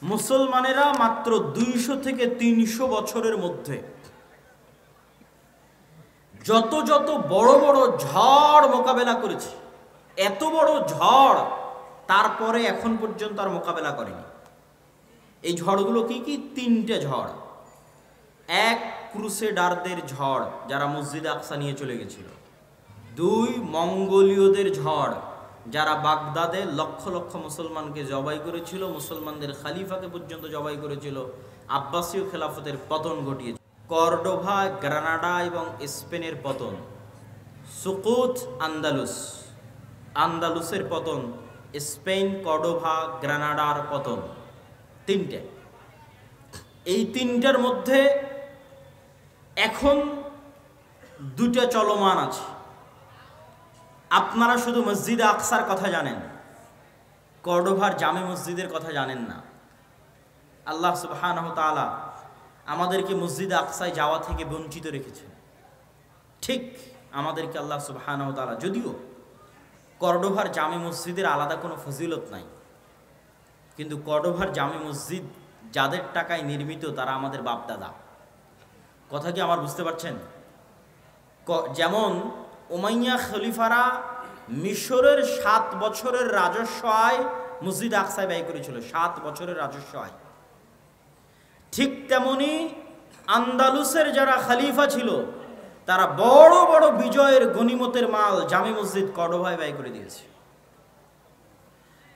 মুসলমানেরা মাত্র 200 থেকে 300 বছরের মধ্যে যত যত বড় বড় ঝড় মোকাবেলা করেছে, এত বড় ঝড় তারপরে এখন পর্যন্ত আর মোকাবেলা করেনি। এই ঝড়গুলো কি কি? 3টে ঝড়। এক, ক্রুসেডারদের ঝড়, যারা মসজিদে আকসা নিয়ে চলে গেছিল। 2, মঙ্গোলীয়দের ঝড়, যারা বাগদাদে লক্ষ লক্ষ মুসলমানকে জবাই করেছিল, মুসলমানদের খালিফাকে পর্যন্ত জবাই করেছিল, আব্বাসীয় খেলাফতের পতন ঘটিয়েছিল। কর্ডোভা, গ্রানাডা এবং স্পেনের পতন। সুকুত, আন্দালুস, আন্দালুসের পতন, স্পেন, কর্ডোভা, গ্রানাডার পতন। 3টে। এই 3টার মধ্যে এখন 2টা চলমান আছে। আপনারা শুধু মসজিদে আকসার কথা জানেন, কর্ডোভার জামে মসজিদের কথা জানেন না। আল্লাহ সুবহানাহু ওয়া তাআলা আমাদেরকে মসজিদে আকসায় যাওয়া থেকে বঞ্চিত রেখেছেন। ঠিক আমাদেরকে আল্লাহ সুবহানাহু ওয়া তাআলা, যদিও কর্ডোভার জামে মসজিদের আলাদা কোনো ফজিলত নাই, কিন্তু কর্ডোভার জামে মসজিদ যাদের টাকায় নির্মিত তারা আমাদের বাপদাদা। কথা কি আমার বুঝতে পারছেন? যেমন উমাইয়া খলিফারা মিশরের 7 বছরের রাজস্ব আয় মসজিদ আকসায় ব্যয় করেছিল, 7 বছরের রাজস্ব আয়। ঠিক তেমনি আন্দালুসের যারা খলিফা ছিল তারা বড় বড় বিজয়ের গনিমতের মাল জামে মসজিদ কর্ডোভায় ব্যয় করে দিয়েছে।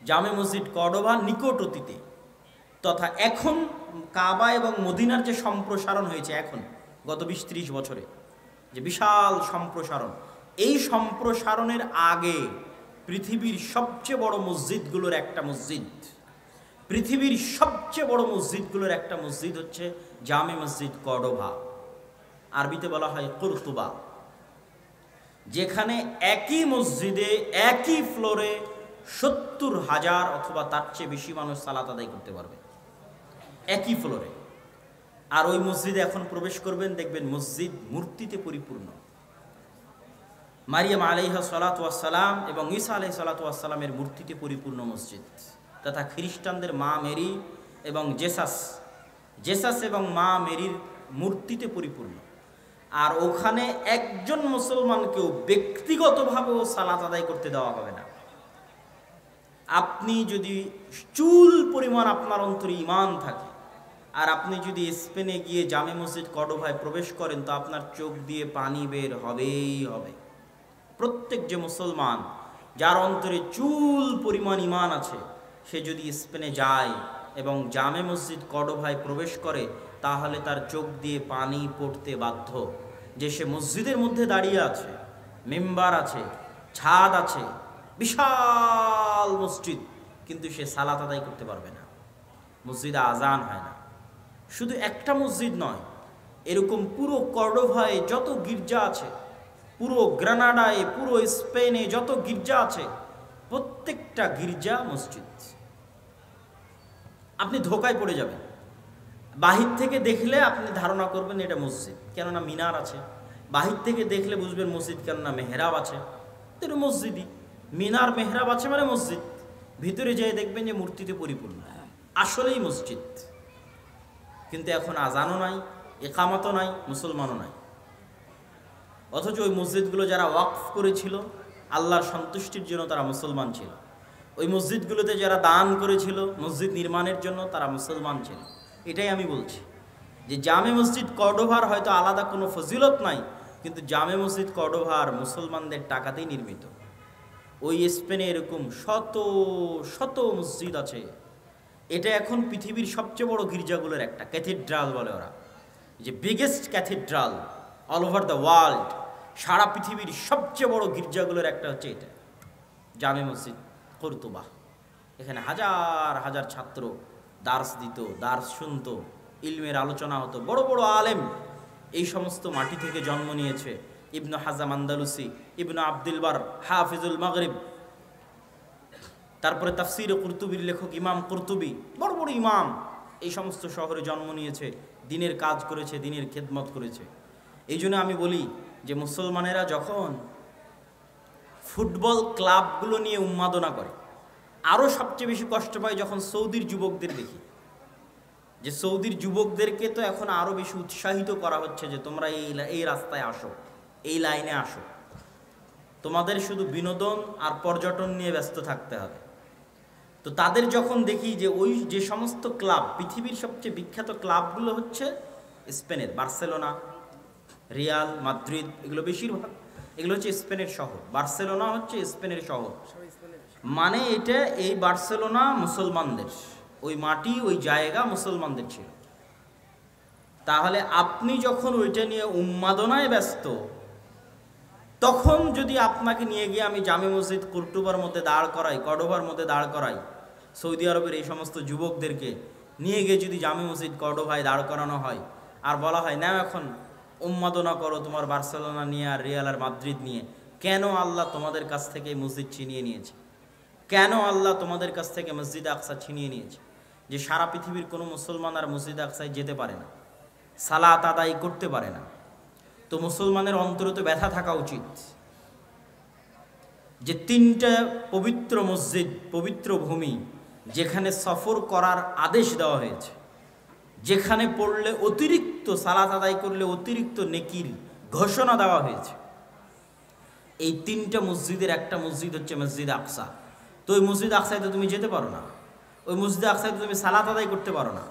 জামে মসজিদ কর্ডোভা নিকট অতীতে তথা এখন কাবা এবং মদিনার যে সম্প্রসারণ হয়েছে এখন গত 20-30 বছরে, যে বিশাল সম্প্রসারণ, এই সম্প্রসারণের আগে পৃথিবীর সবচেয়ে বড় মসজিদগুলোর একটা মসজিদ, পৃথিবীর সবচেয়ে বড় মসজিদগুলোর একটা মসজিদ হচ্ছে জামে মসজিদ কর্ডোভা, আরবিতে বলা হয় কুরতুবা, যেখানে একই মসজিদে একই ফ্লোরে 70,000 অথবা তার চেয়ে বেশি মানুষ সালাত আদায় করতে পারবে একই ফ্লোরে। আর ওই মসজিদে এখন প্রবেশ করবেন, দেখবেন মসজিদ মূর্তিতে পরিপূর্ণ। মারিয়াম আলাইহা সালাতু ওয়াস সালাম এবং ঈসা আলাইহিস সালাতু ওয়াস সালামের মূর্তিতে পরিপূর্ণ মসজিদ, তথা খ্রিস্টানদের মা মেরি এবং জেসাস এবং মা মেরির মূর্তিতে পরিপূর্ণ। আর ওখানে একজন মুসলমানকেও ব্যক্তিগতভাবেও সালাত আদায় করতে দেওয়া হবে না। আপনি যদি চুল পরিমাণ আপনার অন্তরে ঈমান থাকে আর আপনি যদি স্পেনে গিয়ে জামে মসজিদ কর্ডোভায় প্রবেশ করেন, তো আপনার চোখ দিয়ে পানি বের হবেই হবে। প্রত্যেক যে মুসলমান যার অন্তরে চুল পরিমাণ ঈমান আছে, সে যদি স্পেনে যায় এবং জামে মসজিদ কর্ডোভায় প্রবেশ করে, তাহলে তার চোখ দিয়ে পানি পড়তে বাধ্য। যে সে মসজিদের মধ্যে দাঁড়িয়ে আছে, মেম্বার আছে, ছাদ আছে, বিশাল মসজিদ, কিন্তু সে সালাত আদায় করতে পারবে না, মসজিদে আজান হয় না। শুধু একটা মসজিদ নয়, এরকম পুরো কর্ডোভায় যত গির্জা আছে, পুরো গ্রানাডায়, পুরো স্পেনে যত গির্জা আছে, প্রত্যেকটা গির্জা মসজিদ। আপনি ধোকায় পড়ে যাবেন। বাহির থেকে দেখলে আপনি ধারণা করবেন এটা মসজিদ, কেননা মিনার আছে। বাহির থেকে দেখলে বুঝবেন মসজিদ, কেননা মেহরাব আছে। তো এটা মসজিদই, মিনার মেহরাব আছে মানে মসজিদ। ভিতরে যেয়ে দেখবেন যে মূর্তিতে পরিপূর্ণ, আসলেই মসজিদ। কিন্তু এখন আজানও নাই, একামতও নাই, মুসলমানও নাই। অথচ ওই মসজিদগুলো যারা ওয়াকফ করেছিল আল্লাহর সন্তুষ্টির জন্য, তারা মুসলমান ছিল। ওই মসজিদগুলোতে যারা দান করেছিল মসজিদ নির্মাণের জন্য, তারা মুসলমান ছিল। এটাই আমি বলছি যে জামে মসজিদ কর্ডোভার হয়তো আলাদা কোনো ফজিলত নাই, কিন্তু জামে মসজিদ কর্ডোভার মুসলমানদের টাকাতেই নির্মিত। ওই স্পেনে এরকম শত শত মসজিদ আছে। এটা এখন পৃথিবীর সবচেয়ে বড় গির্জাগুলোর একটা, ক্যাথিড্রাল বলে ওরা, যে biggest cathedral all over the world. সারা পৃথিবীর সবচেয়ে বড় গির্জাগুলোর একটা হচ্ছে এটা, জামে মসজিদ কর্তুবা। এখানে হাজার হাজার ছাত্র দার্স দিত, দার্স শুনতো, ইলমের আলোচনা হতো। বড় বড় আলেম এই সমস্ত মাটি থেকে জন্ম নিয়েছে। ইবনু হাজাম আন্দালুসি, ইবনু আব্দুল বার, হাফিজুল মাগরিব, তারপরে তাফসির কুরতুবির লেখক ইমাম কুরতুবি, বড় বড় ইমাম এই সমস্ত শহরে জন্ম নিয়েছে, দিনের কাজ করেছে, দিনের খেদমত করেছে। এই জন্য আমি বলি যে মুসলমানেরা যখন ফুটবল ক্লাবগুলো নিয়ে উন্মাদনা করে, আরও সবচেয়ে বেশি কষ্ট পায় যখন সৌদির যুবকদের দেখি। যে সৌদির যুবকদেরকে তো এখন আরো বেশি উৎসাহিত করা হচ্ছে যে তোমরা এই রাস্তায় আসো, এই লাইনে আসো, তোমাদের শুধু বিনোদন আর পর্যটন নিয়ে ব্যস্ত থাকতে হবে। তো তাদের যখন দেখি যে ওই যে সমস্ত ক্লাব, পৃথিবীর সবচেয়ে বিখ্যাত ক্লাবগুলো হচ্ছে স্পেনের, বার্সেলোনা, রিয়াল মাদ্রিদ, এগুলো বেশিরভাগ এগুলো হচ্ছে স্পেনের শহর। বার্সেলোনা হচ্ছে স্পেনের শহর, মানে এটা এই বার্সেলোনা মুসলমানদের, ওই মাটি ওই জায়গা মুসলমানদের ছিল। তাহলে আপনি যখন ওইটা নিয়ে উন্মাদনায় ব্যস্ত, তখন যদি আপনাকে নিয়ে গিয়ে আমি জামে মসজিদ কুর্তুবার মধ্যে দাঁড় করাই, কর্ডোবার মধ্যে দাঁড় করাই, সৌদি আরবের এই সমস্ত যুবকদেরকে নিয়ে গিয়ে যদি জামে মসজিদ কর্ডোভায় দাঁড় করানো হয় আর বলা হয় না এখন উন্মাদনা করো তোমার বার্সেলোনা নিয়ে আর রিয়াল আর মাদ্রিদ নিয়ে, কেন আল্লাহ তোমাদের কাছ থেকে মসজিদ ছিনিয়ে নিয়েছে? কেন আল্লাহ তোমাদের কাছ থেকে মসজিদ আকসা ছিনিয়ে নিয়েছে? যে সারা পৃথিবীর কোনো মুসলমান আর মসজিদ আকসায় যেতে পারে না, সালাত আদায় করতে পারে না। তো মুসলমানের অন্তরে তো ব্যথা থাকা উচিত যে তিনটা পবিত্র মসজিদ, পবিত্র ভূমি, যেখানে সফর করার আদেশ দেওয়া হয়েছে, যেখানে পড়লে অতিরিক্ত সালাত আদায় করলে অতিরিক্ত নেকির ঘোষণা দেওয়া হয়েছে, এই তিনটা মসজিদের একটা মসজিদ হচ্ছে মসজিদ আকসা। তো ওই মসজিদ আকসায় তো তুমি যেতে পারো না, ওই মসজিদ আকসায় তো তুমি সালাত আদায় করতে পারো না।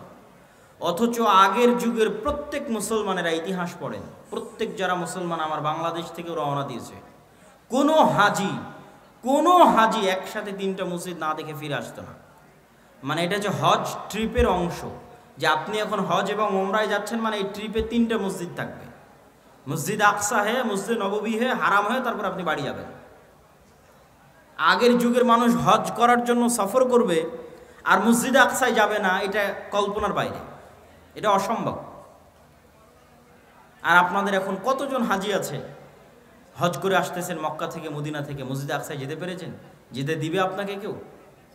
অথচ আগের যুগের প্রত্যেক মুসলমানেরা ইতিহাস পড়েন, প্রত্যেক যারা মুসলমান আমার বাংলাদেশ থেকে রওনা দিয়েছে, কোনো হাজি একসাথে তিনটা মসজিদ না দেখে ফিরে আসতো না। মানে এটা হচ্ছে হজ ট্রিপের অংশ, যে আপনি এখন হজ এবং ওমরায় যাচ্ছেন, মানে এই ট্রিপে তিনটা মসজিদ থাকবে, মসজিদ আকসা হে, মসজিদ নববী হে, হারাম হয়ে তারপর আপনি বাড়ি যাবেন। আগের যুগের মানুষ হজ করার জন্য সফর করবে আর মসজিদ আকসায় যাবে না, এটা কল্পনার বাইরে, এটা অসম্ভব। আর আপনাদের এখন কতজন হাজি আছে হজ করে আসতেছেন মক্কা থেকে, মদিনা থেকে, মসজিদ আকসায় যেতে পেরেছেন? যেতে দিবে আপনাকে? কেউ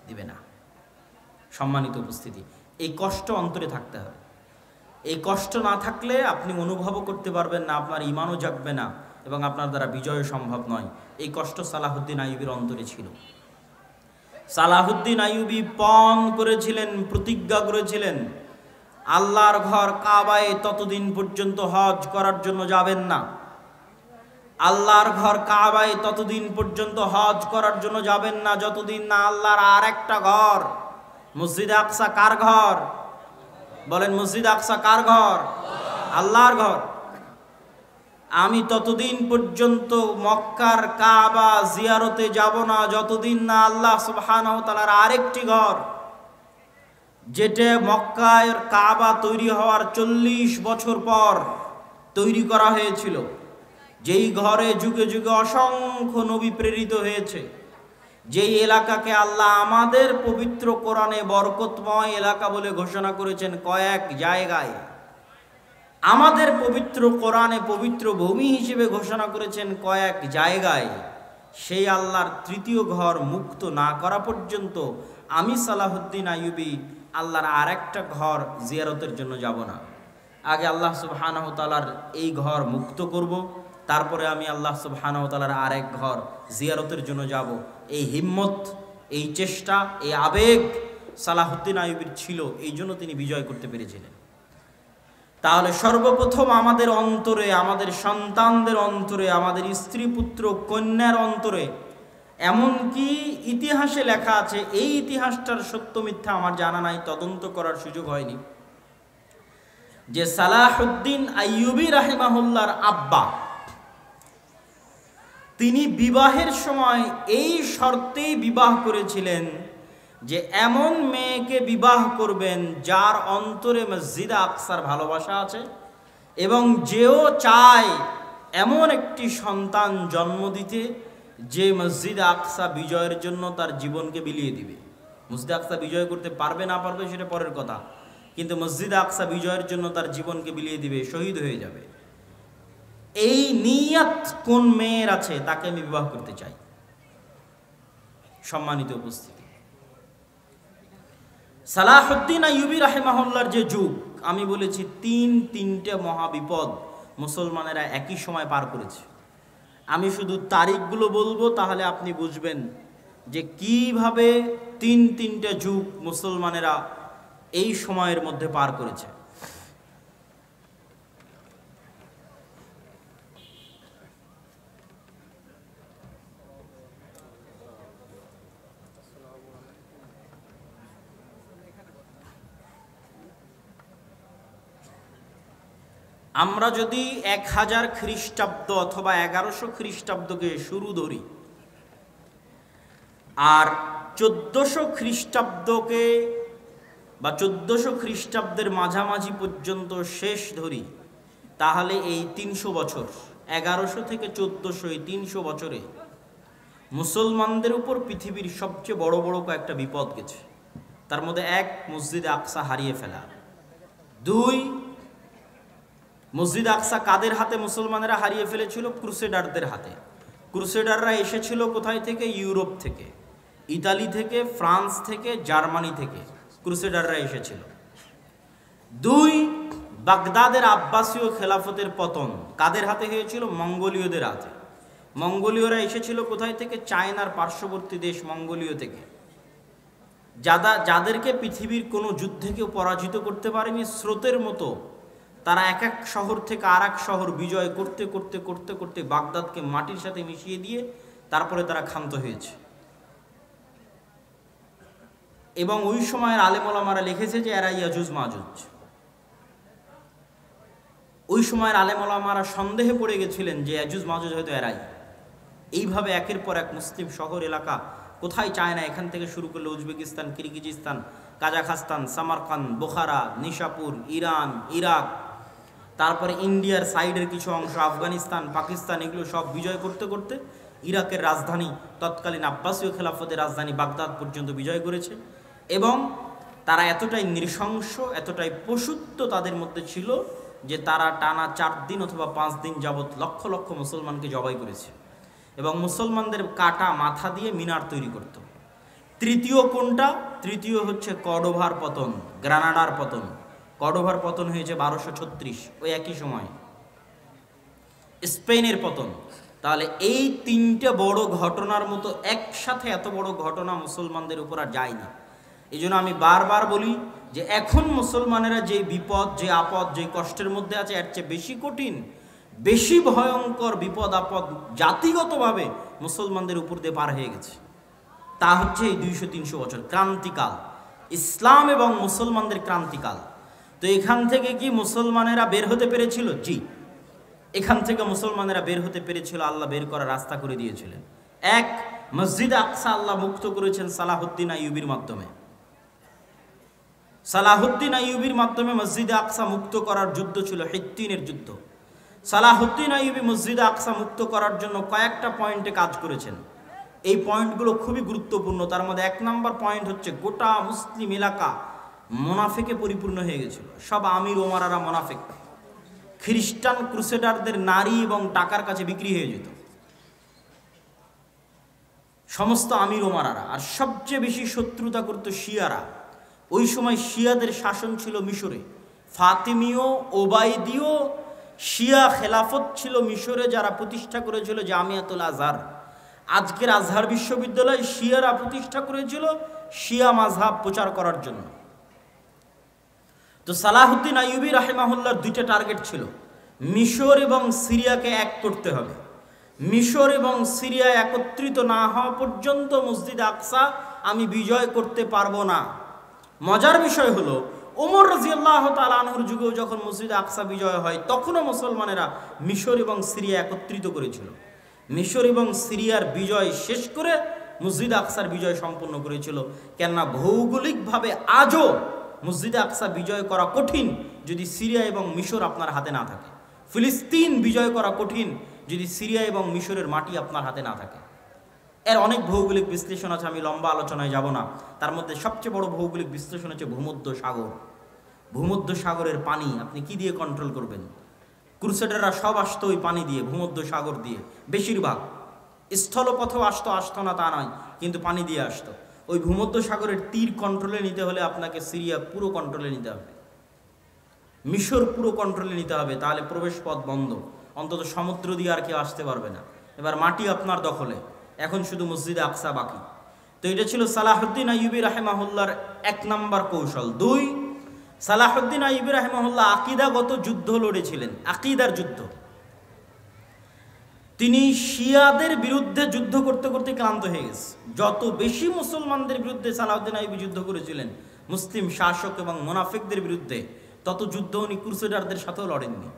দিবে না। সম্মানিত উপস্থিতি, এই কষ্ট অন্তরে থাকতে হবে। এই কষ্ট না থাকলে আপনি অনুভবও করতে পারবেন না, আপনার ইমানও জাগবে না এবং আপনার দ্বারা বিজয় সম্ভব নয়। এই কষ্ট সালাহুদ্দিন আইয়ুবীর অন্তরে ছিল। সালাহুদ্দিন আইয়ুবী পণ করেছিলেন, প্রতিজ্ঞা করেছিলেন, আল্লাহর ঘর কাবায় ততদিন পর্যন্ত হজ করার জন্য যাবেন না। আল্লাহর ঘর কাবায় ততদিন পর্যন্ত হজ করার জন্য যাবেন না যতদিন না আল্লাহর আর একটা ঘর মসজিদ আকসা। কার ঘর বলেন? মসজিদ আকসা কার ঘর? আল্লাহর ঘর। আমি ততদিন পর্যন্ত মক্কার কাবা জিয়ারতে যাব না যতদিন না আল্লাহ সুবহানাহু ওয়া তাআলার আরেকটি ঘর, যেটা মক্কার কাবা তৈরি হওয়ার 40 বছর পর তৈরি করা হয়েছিল, যেই ঘরে যুগে যুগে অসংখ্য নবী প্রেরিত হয়েছে, যেই এলাকাকে আল্লাহ আমাদের পবিত্র কোরআনে বরকতময় এলাকা বলে ঘোষণা করেছেন কয়েক জায়গায়, আমাদের পবিত্র কোরআনে পবিত্র ভূমি হিসেবে ঘোষণা করেছেন কয়েক জায়গায়, সেই আল্লাহর তৃতীয় ঘর মুক্ত না করা পর্যন্ত আমি সালাহুদ্দিন আইয়ুবী আল্লাহর আরেকটা ঘর জিয়ারতের জন্য যাব না। আগে আল্লাহ সুবহানাহু ওয়া তাআলার এই ঘর মুক্ত করব, তারপরে আমি আল্লাহ সুবহানাহু ওয়া তাআলার আরেক ঘর জিয়ারতের জন্য যাব। এই হিম্মত, এই চেষ্টা, এই আবেগ সালাহুদ্দিন আইয়ুবীর ছিল, এই জন্য তিনি বিজয় করতে পেরেছিলেন। তাহলে সর্বপ্রথম আমাদের অন্তরে, আমাদের সন্তানদের অন্তরে, আমাদের স্ত্রী পুত্র কন্যার অন্তরে, এমনকি ইতিহাসে লেখা আছে, এই ইতিহাসটার সত্য মিথ্যা আমার জানা নাই, তদন্ত করার সুযোগ হয়নি, যে সালাহুদ্দিন আইয়ুবী রাহিমাহুল্লাহর আব্বা তিনি বিবাহের সময় এই শর্তেই বিবাহ করেছিলেন যে এমন মেয়েকে বিবাহ করবেন যার অন্তরে মসজিদ আকসার ভালোবাসা আছে এবং যেও চায় এমন একটি সন্তান জন্ম দিতে যে মসজিদ আকসা বিজয়ের জন্য তার জীবনকে বিলিয়ে দিবে। মসজিদ আকসা বিজয় করতে পারবে না পারবে সেটা পরের কথা, কিন্তু মসজিদ আকসা বিজয়ের জন্য তার জীবনকে বিলিয়ে দিবে, শহীদ হয়ে যাবে। এই নিয়ত কোন মেয়ের আছে তাকে আমি বিবাহ করতে চাই। সম্মানিত উপস্থিতি, সালাহুদ্দিন আইয়ুবী রাহিমাহুল্লাহর যে যুগ, আমি বলেছি তিনটে মহাবিপদ মুসলমানেরা একই সময় পার করেছে। আমি শুধু তারিখগুলো বলবো, তাহলে আপনি বুঝবেন যে কিভাবে তিনটে যুগ মুসলমানেরা এই সময়ের মধ্যে পার করেছে। আমরা যদি 1000 খ্রিস্টাব্দ অথবা 1100 খ্রিস্টাব্দকে শুরু ধরি আর 1400 খ্রিস্টাব্দকে বা 1400 খ্রিস্টাব্দের মাঝামাঝি পর্যন্ত শেষ ধরি, তাহলে এই 300 বছর 1100 থেকে 1400 এই 300 বছরে মুসলমানদের উপর পৃথিবীর সবচেয়ে বড় বড় কয়েকটা বিপদ গেছে। তার মধ্যে 1, মসজিদে আকসা হারিয়ে ফেলা। 2, মসজিদ আকসা কাদের হাতে মুসলমানেরা হারিয়ে ফেলেছিল? ক্রুসেডারদের হাতে। ক্রুসেডাররা এসেছিল কোথায় থেকে? ইউরোপ থেকে, ইতালি থেকে, ফ্রান্স থেকে, জার্মানি থেকে ক্রুসেডাররা এসেছিল। 2, বাগদাদের আব্বাসীয় খেলাফতের পতন কাদের হাতে হয়েছিল? মঙ্গোলীয়দের হাতে। মঙ্গোলীয়রা এসেছিল কোথায় থেকে? চায়নার পার্শ্ববর্তী দেশ মঙ্গোলীয় থেকে, যাদেরকে পৃথিবীর কোনো যুদ্ধে কেউ পরাজিত করতে পারেনি। স্রোতের মতো তারা এক এক শহর থেকে আর এক শহর বিজয় করতে করতে করতে করতে বাগদাদকে মাটির সাথে মিশিয়ে দিয়ে তারপরে তারা ক্ষান্ত হয়েছে। এবং ওই সময়ের আলেম ওলামারা লিখেছে যে এরা ইয়াজুজ মাজুজ। ওই সময়ের আলেম ওলামারা সন্দেহে পড়ে গেছিলেন যে ইয়াজুজ মাজুজ হয়তো এরাই। এইভাবে একের পর এক মুসলিম শহর এলাকা, কোথায় চায়না, এখান থেকে শুরু করলে Uzbekistan, Kyrgyzstan, Kazakhstan, Samarkand, বোখারা, Nishapur, Iran, Iraq, তারপরে ইন্ডিয়ার সাইডের কিছু অংশ, আফগানিস্তান, পাকিস্তান, এগুলো সব বিজয় করতে করতে ইরাকের রাজধানী, তৎকালীন আব্বাসীয় খেলাফতের রাজধানী বাগদাদ পর্যন্ত বিজয় করেছে। এবং তারা এতটাই নৃশংস, এতটাই পশুত্ব তাদের মধ্যে ছিল যে তারা টানা 4 দিন অথবা 5 দিন যাবৎ লক্ষ লক্ষ মুসলমানকে জবাই করেছে এবং মুসলমানদের কাটা মাথা দিয়ে মিনার তৈরি করত। তৃতীয় কোনটা? তৃতীয় হচ্ছে কর্ডোভার পতন, গ্রানাডার পতন। কর্ডোভার পতন হয়েছে 1236, ওই একই সময় স্পেনের পতন। তাহলে এই 3টে বড় ঘটনার মতো একসাথে এত বড় ঘটনা মুসলমানদের উপর আর যায়নি। এই জন্য আমি বারবার বলি যে এখন মুসলমানেরা যে বিপদ, যে আপদ, যে কষ্টের মধ্যে আছে, এর চেয়ে বেশি কঠিন, বেশি ভয়ঙ্কর বিপদ আপদ জাতিগতভাবে মুসলমানদের উপর দিয়ে পার হয়ে গেছে। তা হচ্ছে এই 200-300 বছর ক্রান্তিকাল, ইসলাম এবং মুসলমানদের ক্রান্তিকাল। তো এখান থেকে কি মুসলমানেরা বের হতে পেরেছিল? জি, এখান থেকে মুসলমানেরা বের হতে পেরেছিল। আল্লাহ বের করার রাস্তা করে দিয়েছিলেন। 1, মসজিদ আকসা আল্লাহ মুক্ত করেছেন সালাহুদ্দিন আইয়ুবীর মাধ্যমে। সালাহুদ্দিন আইয়ুবীর মাধ্যমে মসজিদ আকসা মুক্ত করার যুদ্ধ ছিল হিত্তিনের যুদ্ধ। সালাহুদ্দিন আইয়ুবী মসজিদ আকসা মুক্ত করার জন্য কয়েকটা পয়েন্টে কাজ করেছেন। এই পয়েন্টগুলো খুবই গুরুত্বপূর্ণ। তার মধ্যে 1 নম্বর পয়েন্ট হচ্ছে গোটা মুসলিম এলাকা মোনাফেকে পরিপূর্ণ হয়ে গেছিল। সব আমির ওমারারা মোনাফেক। খ্রিস্টান ক্রুসেডারদের নারী এবং টাকার কাছে বিক্রি হয়ে যেত সমস্ত আমির ওমারারা। আর সবচেয়ে বেশি শত্রুতা করত শিয়ারা। ওই সময় শিয়াদের শাসন ছিল মিশরে। ফাতিমীয়, ওবায়দীয় শিয়া খেলাফত ছিল মিশরে, যারা প্রতিষ্ঠা করেছিল জামিয়াতুল আজহার। আজকের আজহার বিশ্ববিদ্যালয় শিয়ারা প্রতিষ্ঠা করেছিল শিয়া মাযহাব প্রচার করার জন্য। তো সালাহুদ্দিন আইয়ুবী রাহিমাহুল্লাহর 2টা টার্গেট ছিল। মিশর এবং সিরিয়াকে এক করতে হবে। মিশর এবং সিরিয়া একত্রিত না হওয়া পর্যন্ত মসজিদ আকসা আমি বিজয় করতে পারবো না। মজার বিষয় হলো ওমর রাদিয়াল্লাহু তাআলা আনহুর যুগেও যখন মসজিদ আকসা বিজয় হয়, তখনও মুসলমানেরা মিশর এবং সিরিয়া একত্রিত করেছিল। মিশর এবং সিরিয়ার বিজয় শেষ করে মসজিদ আকসার বিজয় সম্পন্ন করেছিল। কেননা ভৌগোলিকভাবে আজও মসজিদ আকসা বিজয় করা কঠিন যদি সিরিয়া এবং মিশর আপনার হাতে না থাকে। ফিলিস্তিন বিজয় করা কঠিন যদি সিরিয়া এবং মিশরের মাটি আপনার হাতে না থাকে। এর অনেক ভৌগোলিক বিশ্লেষণ আছে, আমি লম্বা আলোচনায় যাব না। তার মধ্যে সবচেয়ে বড় ভৌগোলিক বিশ্লেষণ হচ্ছে ভূমধ্য সাগর। ভূমধ্য সাগরের পানি আপনি কি দিয়ে কন্ট্রোল করবেন? ক্রুসেডাররা সব আসতো ওই পানি দিয়ে, ভূমধ্য সাগর দিয়ে। বেশিরভাগ স্থলপথেও আসতো না তা নয়, কিন্তু পানি দিয়ে আসতো। ওই ভূমধ্য সাগরের তীর কন্ট্রোলে নিতে হলে আপনাকে সিরিয়া পুরো কন্ট্রোলে নিতে হবে, মিশর পুরো কন্ট্রোলে নিতে হবে, তাহলে প্রবেশ পথ বন্ধ। অন্তত সমুদ্র দিয়ে আর কেউ আসতে পারবে না। এবার মাটি আপনার দখলে, এখন শুধু মসজিদে আকসা বাকি। তো এটা ছিল সালাহুদ্দিন আইয়ুবী রাহিমাহুল্লাহর 1 নম্বর কৌশল। 2, সালাহুদ্দিন আইয়ুবী রাহিমাহুল্লাহ আকীদাগত যুদ্ধ লড়েছিলেন, আকীদার যুদ্ধ। তিনি শিয়াদের বিরুদ্ধে যুদ্ধ করতে করতে ক্লান্ত হয়ে গেছে। যত বেশি মুসলমানদের বিরুদ্ধে সালাহুদ্দিন আইয়ুবী যুদ্ধ করেছিলেন, মুসলিম শাসক এবং মুনাফিকদের বিরুদ্ধে, তত যুদ্ধ উনি ক্রুসেডারদের সাথেও লড়েননি,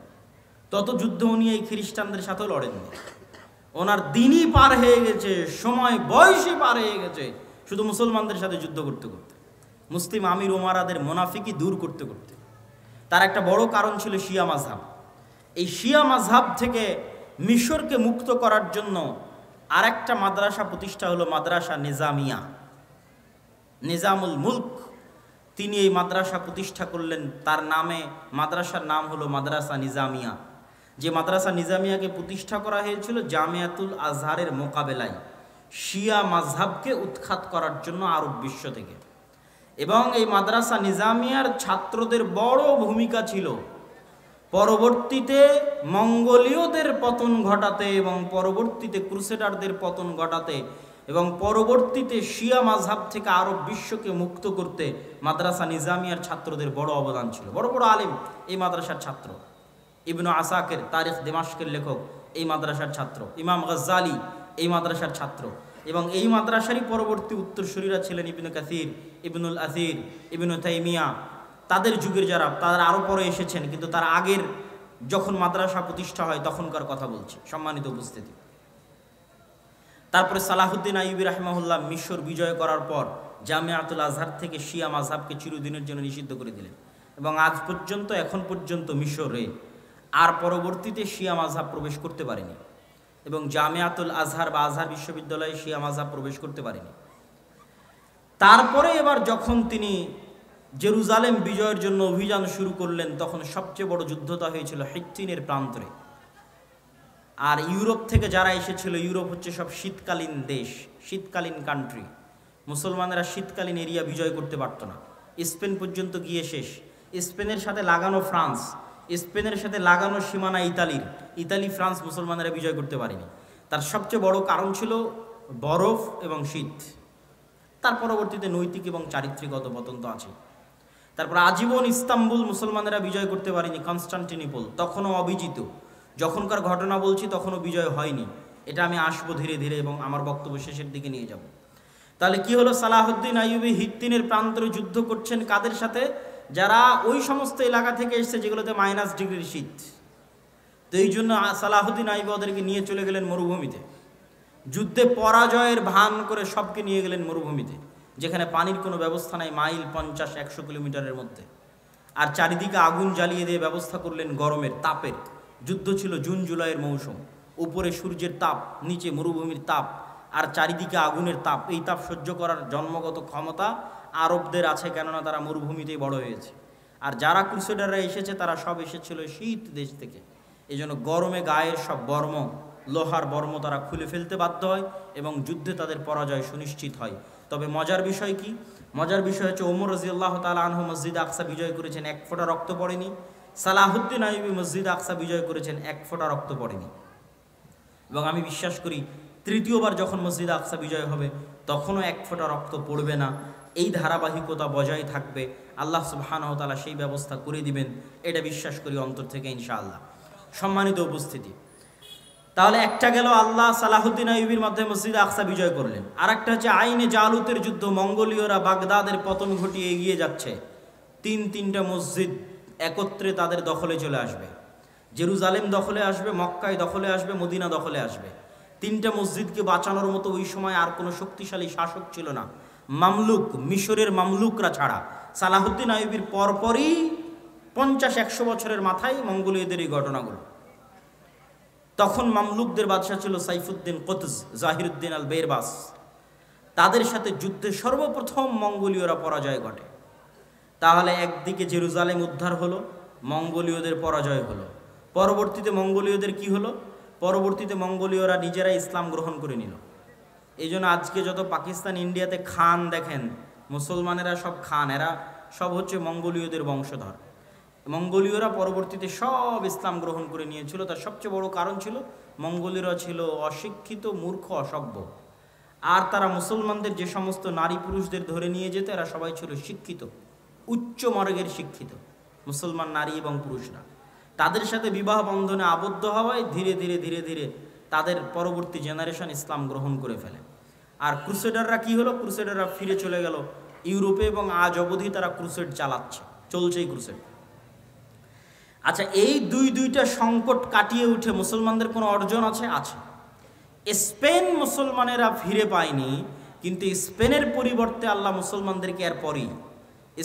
তত যুদ্ধ উনি এই খ্রিস্টানদের সাথেও লড়েননি। ওনার দিনই পার হয়ে গেছে, সময় বয়সই পার হয়ে গেছে শুধু মুসলমানদের সাথে যুদ্ধ করতে করতে, মুসলিম আমির ওমারাদের মুনাফিকি দূর করতে করতে। তার একটা বড় কারণ ছিল শিয়া মাযহাব। এই শিয়া মাযহাব থেকে মিশরকে মুক্ত করার জন্য আরেকটা মাদ্রাসা প্রতিষ্ঠা হলো, মাদ্রাসা নিজামিয়া। নিজামুল মুলক তিনি এই মাদ্রাসা প্রতিষ্ঠা করলেন, তার নামে মাদ্রাসার নাম হলো মাদ্রাসা নিজামিয়া। যে মাদ্রাসা নিজামিয়াকে প্রতিষ্ঠা করা হয়েছিল জামিয়াতুল আজহারের মোকাবেলায় শিয়া মাযহাবকে উৎখাত করার জন্য আরব বিশ্ব থেকে। এবং এই মাদ্রাসা নিজামিয়ার ছাত্রদের বড় ভূমিকা ছিল পরবর্তীতে মঙ্গোলীয়দের পতন ঘটাতে এবং পরবর্তীতে ক্রুসেডারদের পতন ঘটাতে এবং পরবর্তীতে শিয়া মাযহাব থেকে আরব বিশ্বকে মুক্ত করতে মাদ্রাসা নিজামিয়ার ছাত্রদের বড় অবদান ছিল। বড় বড় আলেম এই মাদ্রাসার ছাত্র। ইবনু আসাকের তারিখ দিমাশকের লেখক এই মাদ্রাসার ছাত্র, ইমাম গাজ্জালি এই মাদ্রাসার ছাত্র। এবং এই মাদ্রাসারই পরবর্তী উত্তরসূরিরা ছিলেন ইবনে কাসির, ইবনুল আসির, ইবনু তাইমিয়া। তাদের যুগের যারা, তারা আরও পরে এসেছেন, কিন্তু তার আগের যখন মাদ্রাসা প্রতিষ্ঠা হয় তখনকার কথা বলছি, সম্মানিত উপস্থিতি। তারপরে সালাহুদ্দিন আইয়ুবী রাহিমাহুল্লাহ মিশর বিজয় করার পর জামিয়াতুল আজহার থেকে শিয়া মাযহাবকে চিরদিনের জন্য নিষিদ্ধ করে দিলেন। এবং আজ পর্যন্ত, এখন পর্যন্ত মিশরে আর পরবর্তীতে শিয়া মাযহাব প্রবেশ করতে পারেনি, এবং জামিয়াতুল আজহার বা আজহার বিশ্ববিদ্যালয়ে শিয়া মাযহাব প্রবেশ করতে পারেনি। তারপরে এবার যখন তিনি জেরুজালেম বিজয়ের জন্য অভিযান শুরু করলেন, তখন সবচেয়ে বড় যুদ্ধটা হয়েছিল হিত্তিনের প্রান্তরে। আর ইউরোপ থেকে যারা এসেছিল, ইউরোপ হচ্ছে সব শীতকালীন দেশ, শীতকালীন কান্ট্রি। মুসলমানেরা শীতকালীন এরিয়া বিজয় করতে পারত না। স্পেন পর্যন্ত গিয়ে শেষ। স্পেনের সাথে লাগানো ফ্রান্স, স্পেনের সাথে লাগানো সীমানা ইতালির, ইতালি ফ্রান্স মুসলমানেরা বিজয় করতে পারেনি। তার সবচেয়ে বড় কারণ ছিল বরফ এবং শীত। তার পরবর্তীতে নৈতিক এবং চারিত্রিক অধঃপতন তো আছে। তারপর আজীবন ইস্তাম্বুল মুসলমানেরা বিজয় করতে পারেনি, কনস্টান্টিনোপল তখনও অবিজিত। যখনকার ঘটনা বলছি তখনও বিজয় হয়নি। এটা আমি আসবো ধীরে ধীরে এবং আমার বক্তব্য শেষের দিকে নিয়ে যাব। তাহলে কি হলো, সালাহুদ্দিন আইয়ুবী হিত্তিনের প্রান্তরে যুদ্ধ করছেন কাদের সাথে? যারা ওই সমস্ত এলাকা থেকে এসছে যেগুলোতে -ডিগ্রির শীত। তো এই জন্য সালাহুদ্দিন আইয়ুবী ওদেরকে নিয়ে চলে গেলেন মরুভূমিতে। যুদ্ধে পরাজয়ের ভান করে সবকে নিয়ে গেলেন মরুভূমিতে, যেখানে পানির কোনো ব্যবস্থা নাই, মাইল 50-100 কিলোমিটারের মধ্যে। আর চারিদিকে আগুন জ্বালিয়ে দিয়ে ব্যবস্থা করলেন গরমের, তাপের। যুদ্ধ ছিল জুন জুলাইয়ের মৌসুম। উপরে সূর্যের তাপ, নিচে মরুভূমির তাপ, আর চারিদিকে আগুনের তাপ। এই তাপ সহ্য করার জন্মগত ক্ষমতা আরবদের আছে, কেননা তারা মরুভূমিতেই বড় হয়েছে। আর যারা ক্রুসেডাররা এসেছে তারা সব এসেছিল শীত দেশ থেকে। এই জন্য গরমে গায়ের সব বর্ম, লোহার বর্ম তারা খুলে ফেলতে বাধ্য হয় এবং যুদ্ধে তাদের পরাজয় সুনিশ্চিত হয়। তবে মজার বিষয় কি? মজার বিষয় হচ্ছে ওমর রাদিয়াল্লাহু তাআলা আনহু মসজিদ আকসা বিজয় করেছেন, এক ফোঁটা রক্ত পড়েনি। সালাহুদ্দিন আইয়ুবী মসজিদ আকসা বিজয় করেছেন, এক ফোঁটা রক্ত পড়েনি। এবং আমি বিশ্বাস করি তৃতীয়বার যখন মসজিদ আকসা বিজয় হবে তখনও এক ফোঁটা রক্ত পড়বে না। এই ধারাবাহিকতা বজায় থাকবে। আল্লাহ সুবহানাহু ওয়া তাআলা সেই ব্যবস্থা করে দিবেন, এটা বিশ্বাস করি অন্তর থেকে ইনশাআল্লাহ। সম্মানিত উপস্থিতি, তাহলে একটা গেল আল্লাহ সালাহুদ্দিন আইয়ুবীর মাধ্যমে মসজিদ আকসা বিজয় করলেন। আর একটা হচ্ছে আইনে জালুতের যুদ্ধ। মঙ্গোলীয়রা বাগদাদের পতন ঘটিয়ে এগিয়ে যাচ্ছে। তিনটা মসজিদ একত্রে তাদের দখলে চলে আসবে। জেরুজালেম দখলে আসবে, মক্কায় দখলে আসবে, মদিনা দখলে আসবে। তিনটা মসজিদকে বাঁচানোর মতো ওই সময় আর কোনো শক্তিশালী শাসক ছিল না, মামলুক, মিশরের মামলুকরা ছাড়া। সালাহুদ্দিন আইয়ুবীর পরপরই 50-100 বছরের মাথায় মঙ্গোলীয়দের এই ঘটনাগুলো। তখন মামলুকদের বাদশাহ ছিল সাইফুদ্দিন কুতজ, জাহিরুদ্দিন আল বেরবাস। তাদের সাথে যুদ্ধে সর্বপ্রথম মঙ্গোলীয়রা পরাজয় ঘটে। তাহলে একদিকে জেরুজালেম উদ্ধার হলো, মঙ্গোলীয়দের পরাজয় হলো। পরবর্তীতে মঙ্গোলীয়দের কি হলো? পরবর্তীতে মঙ্গোলীয়রা নিজেরাই ইসলাম গ্রহণ করে নিল। এই জন্য আজকে যত পাকিস্তান, ইন্ডিয়াতে খান দেখেন, মুসলমানেরা সব খান, এরা সব হচ্ছে মঙ্গোলীয়দের বংশধর। মঙ্গোলীয়রা পরবর্তীতে সব ইসলাম গ্রহণ করে নিয়েছিল। তার সবচেয়ে বড় কারণ ছিল মঙ্গোলীয়রা ছিল অশিক্ষিত, মূর্খ, অসভ্য। আর তারা মুসলমানদের যে সমস্ত নারী পুরুষদের ধরে নিয়ে যেত, এরা সবাই ছিল শিক্ষিত, উচ্চ মার্গের শিক্ষিত মুসলমান নারী এবং পুরুষরা, তাদের সাথে বিবাহ বন্ধনে আবদ্ধ হওয়ায় ধীরে ধীরে ধীরে ধীরে তাদের পরবর্তী জেনারেশন ইসলাম গ্রহণ করে ফেলে। আর ক্রুসেডাররা কি হলো? ক্রুসেডাররা ফিরে চলে গেল ইউরোপে এবং আজ অবধি তারা ক্রুসেড চালাচ্ছে, চলছেই ক্রুসেড। আচ্ছা, এই দুইটা সংকট কাটিয়ে উঠে মুসলমানদের কোনো অর্জন আছে? আছে। স্পেন মুসলমানেরা ফিরে পায়নি, কিন্তু স্পেনের পরিবর্তে আল্লাহ মুসলমানদেরকে এরপরই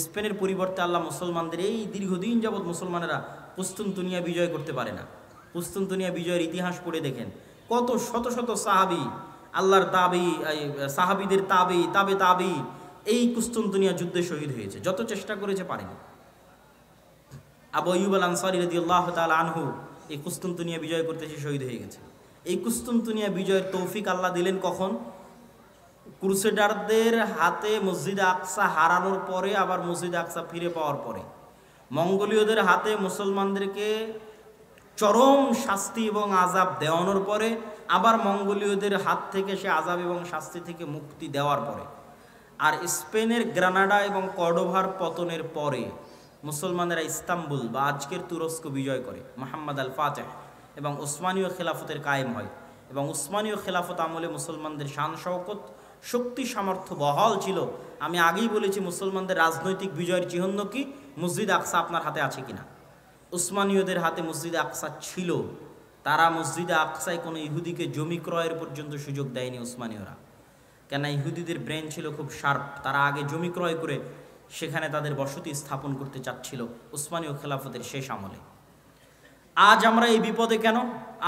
স্পেনের পরিবর্তে আল্লাহ মুসলমানদের এই দীর্ঘদিন যাবৎ মুসলমানেরা কুস্তুনতুনিয়া বিজয় করতে পারে না। কুস্তুনতুনিয়া বিজয়ের ইতিহাস পড়ে দেখেন, কত শত শত সাহাবি, আল্লাহর তাবি, সাহাবিদের তাবি তাবে তাবি এই কুস্তুনতুনিয়া যুদ্ধে শহীদ হয়েছে, যত চেষ্টা করেছে পারেনি। আবু আইয়ুব আল আনসারী রাদিয়াল্লাহু তাআলা আনহু এই কুস্তুনতুনিয়া বিজয় করতে এসে শহীদ হয়ে গেছে। এই কুস্তুনতুনিয়া বিজয়ের তৌফিক আল্লাহ দিলেন কখন? ক্রুসেডারদের হাতে মসজিদে আকসা হারানোর পরে, আবার মসজিদে আকসা ফিরে পাওয়ার পরে। মঙ্গোলীয়দের হাতে মুসলমানদেরকে চরম শাস্তি এবং আযাব দেওয়ানোর পরে, আবার মঙ্গোলীয়দের হাত থেকে সে আযাব এবং শাস্তি থেকে মুক্তি দেওয়ার পরে। আর স্পেনের গ্রানাডা এবং কর্ডোভার পতনের পরে মুসলমানেরা ইস্তাম্বুল বা আজকের তুরস্ক বিজয় করে, মুহাম্মদ আল ফাতেহ, এবং উসমানীয় খেলাফতের কায়েম হয়। এবং উসমানীয় খেলাফত আমলে মুসলমানদের শান শওকত, শক্তি সামর্থ্য বহাল ছিল। আমি আগেই বলেছি মুসলমানদের রাজনৈতিক বিজয়ের চিহ্ন কি? মসজিদ আকসা আপনার হাতে আছে কিনা? উসমানীয়দের হাতে মসজিদে আকসা ছিল। তারা মসজিদে আকসায় কোনো ইহুদিকে জমি ক্রয়ের পর্যন্ত সুযোগ দেয়নি উসমানীয়রা, কেন ইহুদিদের ব্রেন ছিল খুব শার্প। তারা আগে জমি ক্রয় করে সেখানে তাদের বসতি স্থাপন করতে চাচ্ছিল উসমানীয় খেলাফতের শেষ আমলে। আজ আমরা এই বিপদে কেন?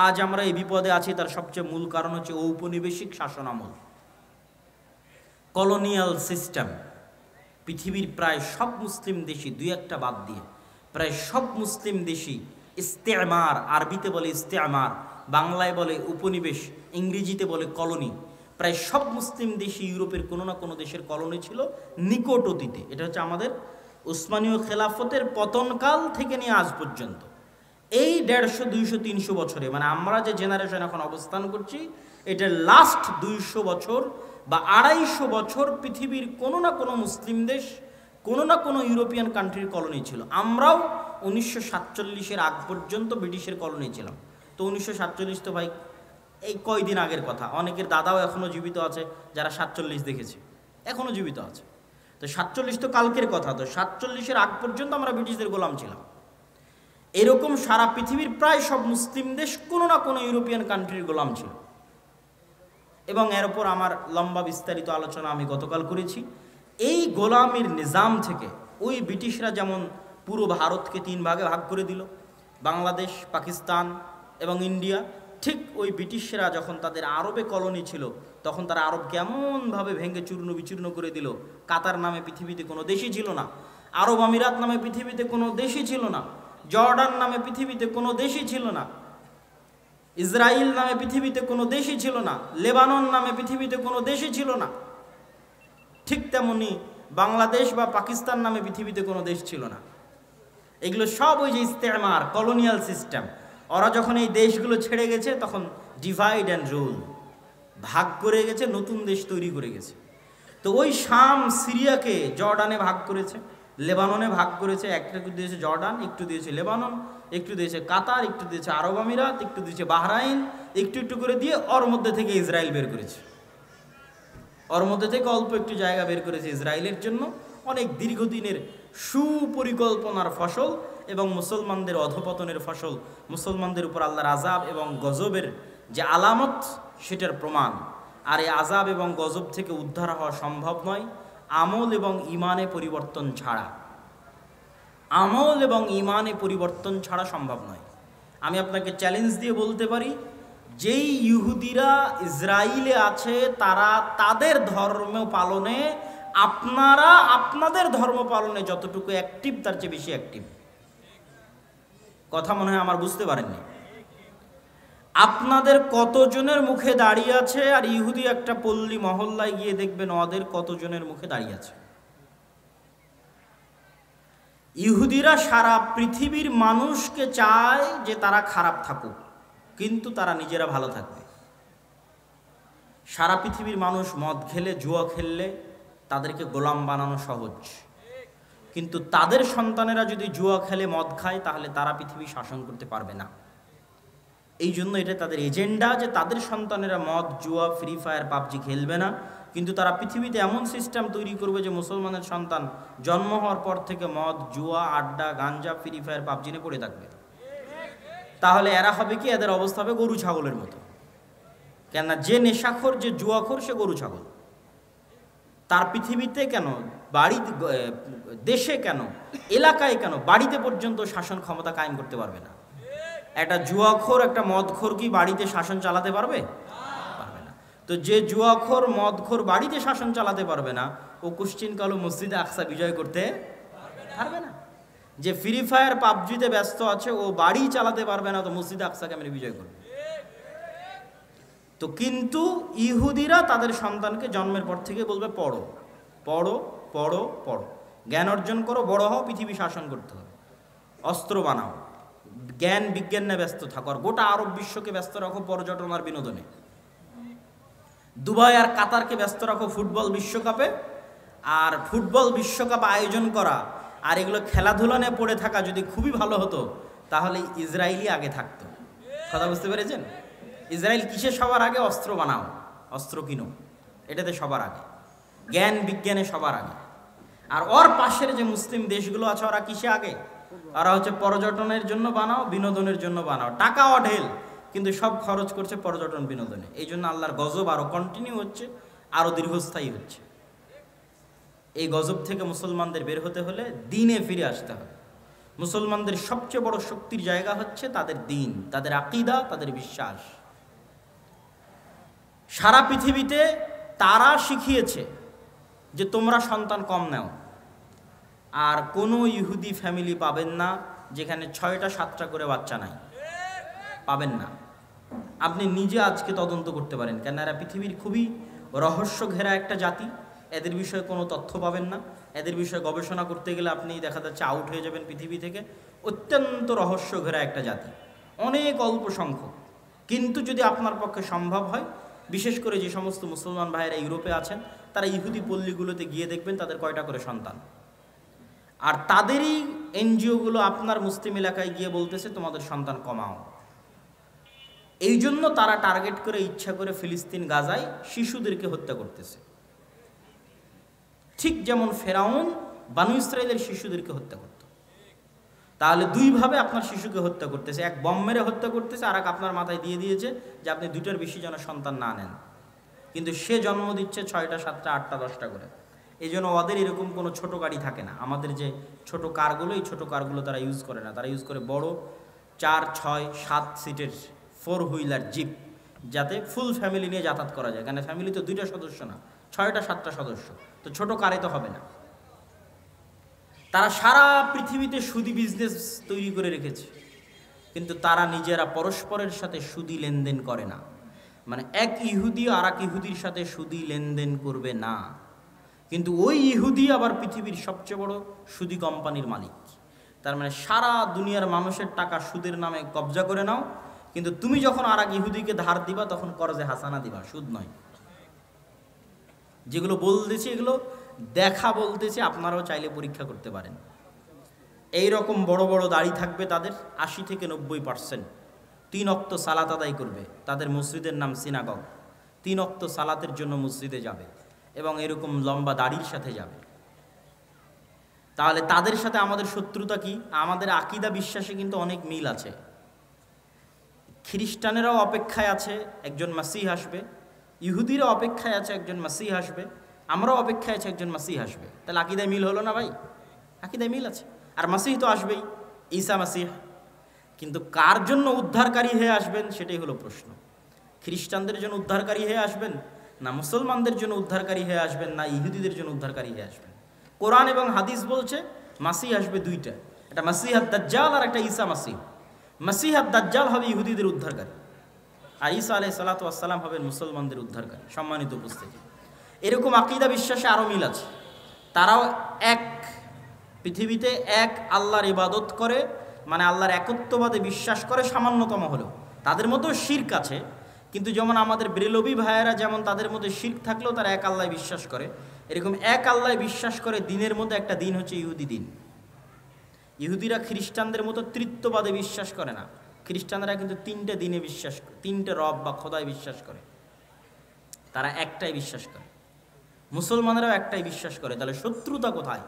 আজ আমরা এই বিপদে আছি তার সবচেয়ে মূল কারণ হচ্ছে ঔপনিবেশিক শাসন আমল, কলোনিয়াল সিস্টেম। পৃথিবীর প্রায় সব মুসলিম দেশই, দুই একটা বাদ দিয়ে প্রায় সব মুসলিম দেশই ইস্তেমার, আরবিতে বলে ইস্তেমার, বাংলায় বলে উপনিবেশ, ইংরেজিতে বলে কলোনি। প্রায় সব মুসলিম দেশই ইউরোপের কোনো না কোনো দেশের কলোনি ছিল নিকট অতীতে। এটা হচ্ছে আমাদের উসমানীয় খেলাফতের পতনকাল থেকে নিয়ে আজ পর্যন্ত এই 150, 200, 300 বছরে, মানে আমরা যে জেনারেশন এখন অবস্থান করছি, এটার লাস্ট 200 বছর বা 250 বছর পৃথিবীর কোনো না কোনো মুসলিম দেশ, কোনো না কোনো ইউরোপিয়ান কান্ট্রির কলোনি ছিল। আমরাও 1947-এর আগ পর্যন্ত ব্রিটিশের কলোনি ছিলাম। তো 1947 তো ভাই এই কয়দিন আগের কথা। অনেকের দাদাও এখনও জীবিত আছে যারা 47 দেখেছে, এখনও জীবিত আছে। তো 47 তো কালকের কথা। তো 47-এর আগ পর্যন্ত আমরা ব্রিটিশদের গোলাম ছিলাম। এরকম সারা পৃথিবীর প্রায় সব মুসলিম দেশ কোনো না কোনো ইউরোপিয়ান কান্ট্রির গোলাম ছিল। এবং এর উপর আমার লম্বা বিস্তারিত আলোচনা আমি গতকাল করেছি। এই গোলামির নিজাম থেকে ওই ব্রিটিশরা যেমন পুরো ভারতকে 3 ভাগে ভাগ করে দিল, বাংলাদেশ, পাকিস্তান এবং ইন্ডিয়া, ঠিক ওই ব্রিটিশরা যখন তাদের আরবে কলোনি ছিল তখন তারা আরবকে এমনভাবে ভেঙে চূর্ণ বিচূর্ণ করে দিল। কাতার নামে পৃথিবীতে কোনো দেশই ছিল না, আরব আমিরাত নামে পৃথিবীতে কোনো দেশই ছিল না, জর্ডান নামে পৃথিবীতে কোনো দেশই ছিল না, ইসরায়েল নামে পৃথিবীতে কোনো দেশই ছিল না, লেবানন নামে পৃথিবীতে কোনো দেশই ছিল না। ঠিক তেমনি বাংলাদেশ বা পাকিস্তান নামে পৃথিবীতে কোনো দেশ ছিল না। এগুলো সব ওই যে ইস্তেমার, কলোনিয়াল সিস্টেম। ওরা যখন এই দেশগুলো ছেড়ে গেছে তখন ডিভাইড অ্যান্ড রুল, ভাগ করে গেছে, নতুন দেশ তৈরি করে গেছে। তো ওই শাম সিরিয়াকে জর্ডানে ভাগ করেছে, লেবাননে ভাগ করেছে, একটু দিয়েছে জর্ডান, একটু দিয়েছে লেবানন, একটু দিয়েছে কাতার, একটু দিয়েছে আরব আমিরাত, একটু দিয়েছে বাহরাইন, একটু একটু করে দিয়ে ওর মধ্যে থেকে ইসরায়েল বের করেছে। ওর মধ্যে থেকে অল্প একটু জায়গা বের করেছে ইসরায়েলের জন্য, অনেক দীর্ঘদিনের সুপরিকল্পনার ফসল এবং মুসলমানদের অধপতনের ফসল, মুসলমানদের উপর আল্লাহর আযাব এবং গজবের যে আলামত সেটার প্রমাণ। আর এই আযাব এবং গজব থেকে উদ্ধার হওয়া সম্ভব নয় আমল এবং ইমানে পরিবর্তন ছাড়া। আমল এবং ইমানে পরিবর্তন ছাড়া সম্ভব নয়। আমি আপনাকে চ্যালেঞ্জ দিয়ে বলতে পারি, যেই ইহুদিরা ইসরায়েলে আছে তারা তাদের ধর্ম পালনে, আপনারা আপনাদের ধর্ম পালনে যতটুকু অ্যাক্টিভ তার চেয়ে বেশি অ্যাক্টিভ। কথা মনে হয় আমার বুঝতে পারেননি। আপনাদের কতজনের মুখে দাঁড়িয়ে আছে, আর ইহুদি একটা পল্লী মহল্লায় গিয়ে দেখবেন ওদের কতজনের মুখে দাঁড়িয়ে আছে। ইহুদিরা সারা পৃথিবীর মানুষকে চায় যে তারা খারাপ থাকুক, কিন্তু তারা নিজেরা ভালো থাকবে। সারা পৃথিবীর মানুষ মদ খেলে, জুয়া খেললে তাদেরকে গোলাম বানানো সহজ, কিন্তু তাদের সন্তানেরা যদি জুয়া খেলে, মদ খায়, তাহলে তারা পৃথিবী শাসন করতে পারবে না। এই জন্য এটা তাদের এজেন্ডা যে তাদের সন্তানেরা মদ, জুয়া, ফ্রি ফায়ার, পাবজি খেলবে না, কিন্তু তারা পৃথিবীতে এমন সিস্টেম তৈরি করবে যে মুসলমানের সন্তান জন্ম হওয়ার পর থেকে মদ, জুয়া, আড্ডা, গাঞ্জা, ফ্রি ফায়ার, পাবজি নিয়ে পড়ে থাকবে। তাহলে এরা হবে কি, এদের অবস্থা হবে গরু ছাগলের মতো। কেননা যে নেশাখোর, যে জুয়াখোর, সে গরু ছাগল। তার পৃথিবীতে কেন, বাড়িতে, দেশে কেন, এলাকায় কেন, বাড়িতে পর্যন্ত শাসন ক্ষমতা কায়েম করতে পারবে না। একটা জুয়াখোর, একটা মদখোর কি বাড়িতে শাসন চালাতে পারবে? পারবে না। তো যে জুয়াখোর, মদখোর বাড়িতে শাসন চালাতে পারবে না, ও কোশ্চিনকালও মসজিদে আকসা বিজয় করতে পারবে না। যে ফ্রি ফায়ার, পাবজিতে ব্যস্ত আছে, ও বাড়ি চালাতে পারবে না, তো মসজিদে আকসা কেমনে বিজয় করবে? তো কিন্তু ইহুদিরা তাদের সন্তানকে জন্মের পর থেকে বলবে পড়ো, পড়ো, পড়ো, পড়ো, জ্ঞান অর্জন করো, বড় হও, পৃথিবী শাসন করতে হবে, অস্ত্র বানাও, জ্ঞান বিজ্ঞান নিয়ে ব্যস্ত থাকো, আর গোটা আরব বিশ্বকে ব্যস্ত রাখো পর্যটন আর বিনোদনে, দুবাই আর কাতারকে ব্যস্ত রাখো ফুটবল বিশ্বকাপে, আর ফুটবল বিশ্বকাপ আয়োজন করা আর এগুলো খেলাধুলা নিয়ে পড়ে থাকা যদি খুবই ভালো হতো, তাহলে ইসরায়েলই আগে থাকতো। কথা বুঝতে পেরেছেন? ইসরায়েল কিসে সবার আগে? অস্ত্র বানাও, অস্ত্র কিনো, এটাতে সবার আগে, জ্ঞান বিজ্ঞানে সবার আগে। আর ওর পাশের যে মুসলিম দেশগুলো আছে, ওরা কিসে আগে? ওরা হচ্ছে পর্যটনের জন্য বানাও, বিনোদনের জন্য বানাও, টাকা অঢেল, কিন্তু সব খরচ করছে পর্যটন বিনোদনে। এই জন্য আল্লাহর গজব আরো কন্টিনিউ হচ্ছে, আরো দীর্ঘস্থায়ী হচ্ছে। এই গজব থেকে মুসলমানদের বের হতে হলে দ্বীনে ফিরে আসতে হবে। মুসলমানদের সবচেয়ে বড় শক্তির জায়গা হচ্ছে তাদের দ্বীন, তাদের আকীদা, তাদের বিশ্বাস। সারা পৃথিবীতে তারা শিখিয়েছে যে তোমরা সন্তান কম নাও, আর কোনো ইহুদি ফ্যামিলি পাবেন না যেখানে 6টা 7টা করে বাচ্চা নাই, পাবেন না। আপনি নিজে আজকে তদন্ত করতে পারেন, কেন এরা পৃথিবীর খুবই রহস্য ঘেরা একটা জাতি। এদের বিষয়ে কোনো তথ্য পাবেন না, এদের বিষয়ে গবেষণা করতে গেলে আপনি দেখা যাচ্ছে আউট হয়ে যাবেন পৃথিবী থেকে। অত্যন্ত রহস্য ঘেরা একটা জাতি, অনেক অল্প সংখ্যক। কিন্তু যদি আপনার পক্ষে সম্ভব হয়, বিশেষ করে যে সমস্ত মুসলমান ভাইয়েরা ইউরোপে আছেন, তারা ইহুদি পল্লীগুলোতে গিয়ে দেখবেন তাদের কয়টা করে সন্তান, আর তাদেরই এনজিওগুলো আপনার মুসলিম এলাকায় গিয়ে বলতেছে তোমাদের সন্তান কমাও। এই জন্য তারা টার্গেট করে, ইচ্ছা করে ফিলিস্তিন, গাজায় শিশুদেরকে হত্যা করতেছে। ঠিক যেমন ফেরাউন বানু ইসরায়েলের শিশুদেরকে হত্যা করত। তাহলে দুইভাবে আপনার শিশুকে হত্যা করতেছে, এক বম মেরে হত্যা করতেছে, আর এক আপনার মাথায় দিয়ে দিয়েছে যে আপনি 2টার বেশি যেন সন্তান না নেন। কিন্তু সে জন্ম দিচ্ছে 6টা 7টা 8টা 10টা করে। এই জন্য ওদের এরকম কোনো ছোট গাড়ি থাকে না। আমাদের যে ছোট কারগুলো, এই ছোট কারগুলো তারা ইউজ করে না, তারা ইউজ করে বড় 4, 6, 7 সিটের 4 হুইলার জিপ, যাতে ফুল ফ্যামিলি নিয়ে যাতায়াত করা যায়। কারণ ফ্যামিলি তো 2টা সদস্য না, 6টা 7টা সদস্য, তো ছোট কারে তো হবে না। তারা সারা পৃথিবীতে সুদি বিজনেস তৈরি করে রেখেছে, কিন্তু তারা নিজেরা পরস্পরের সাথে সুদি লেনদেন করে না। মানে এক ইহুদি আর এক ইহুদির সাথে সুদি লেনদেন করবে না, কিন্তু ওই ইহুদি আবার পৃথিবীর সবচেয়ে বড় সুদি কোম্পানির মালিক। তার মানে সারা দুনিয়ার মানুষের টাকা সুদের নামে কবজা করে নাও, কিন্তু তুমি যখন আর এক ইহুদিকে ধার দিবা তখন করজে হাসানা দিবা, সুদ নয়। যেগুলো বলতেছি এগুলো দেখা বলতেছি, আপনারাও চাইলে পরীক্ষা করতে পারেন। এই রকম বড় বড় দাড়ি থাকবে তাদের, 80 থেকে 90%। 3 ওয়াক্ত সালাত আদায় করবে, তাদের মসজিদের নাম সিনাগগ। 3 ওয়াক্ত সালাতের জন্য মসজিদে যাবে, এবং এরকম লম্বা দাড়ির সাথে যাবে। তাহলে তাদের সাথে আমাদের শত্রুতা কি? আমাদের আকীদা বিশ্বাসে কিন্তু অনেক মিল আছে। খ্রিস্টানেরাও অপেক্ষায় আছে একজন মাসিহ আসবে, ইহুদিরা অপেক্ষায় আছে একজন মাসিহ আসবে, আমরাও অপেক্ষায় আছে একজন মাসিহ আসবে। তাহলে আকীদায় মিল হলো না ভাই? আকীদায় মিল আছে, আর মাসিহ তো আসবেই, ঈসা মাসিহ। কিন্তু কার জন্য উদ্ধারকারী হয়ে আসবেন সেটাই হলো প্রশ্ন। খ্রিস্টানদের জন্য উদ্ধারকারী হয়ে আসবেন, না মুসলমানদের জন্য উদ্ধারকারী হয়ে আসবেন, না ইহুদিদের জন্য উদ্ধারকারী হয়ে আসবেন? কোরআন এবং হাদিস বলছে মাসিহ আসবে 2টা, একটা মাসিহ আদ-দাজ্জাল আর একটা ঈসা মাসিহ। মাসিহ আদ-দাজ্জাল হবে ইহুদিদের উদ্ধারকারী, আর ঈসা আলাইহিস সালাতু ওয়াস সালাম হবেন মুসলমানদের উদ্ধারকারী। সম্মানিত উপস্থিতি, এরকম আকীদা বিশ্বাসে আরও মিল আছে। তারাও এক পৃথিবীতে এক আল্লাহর ইবাদত করে, মানে আল্লাহর একত্ববাদে বিশ্বাস করে সামান্যতম হলেও। তাদের মধ্যেও শিরক আছে, কিন্তু যেমন আমাদের ব্রেলভী ভাইয়েরা যেমন তাদের মধ্যে শিরক থাকলেও তারা এক আল্লাহ বিশ্বাস করে, এরকম এক আল্লাহ বিশ্বাস করে দিনের মধ্যে একটা দিন হচ্ছে ইহুদি দিন। ইহুদিরা খ্রিস্টানদের মতো তৃত্ববাদে বিশ্বাস করে না। খ্রিস্টানরা কিন্তু তিনটে দিনে বিশ্বাস করে, তিনটে রব বা খোদায় বিশ্বাস করে, তারা একটাই বিশ্বাস করে। মুসলমানেরাও একটাই বিশ্বাস করে। তাহলে শত্রুতা কোথায়?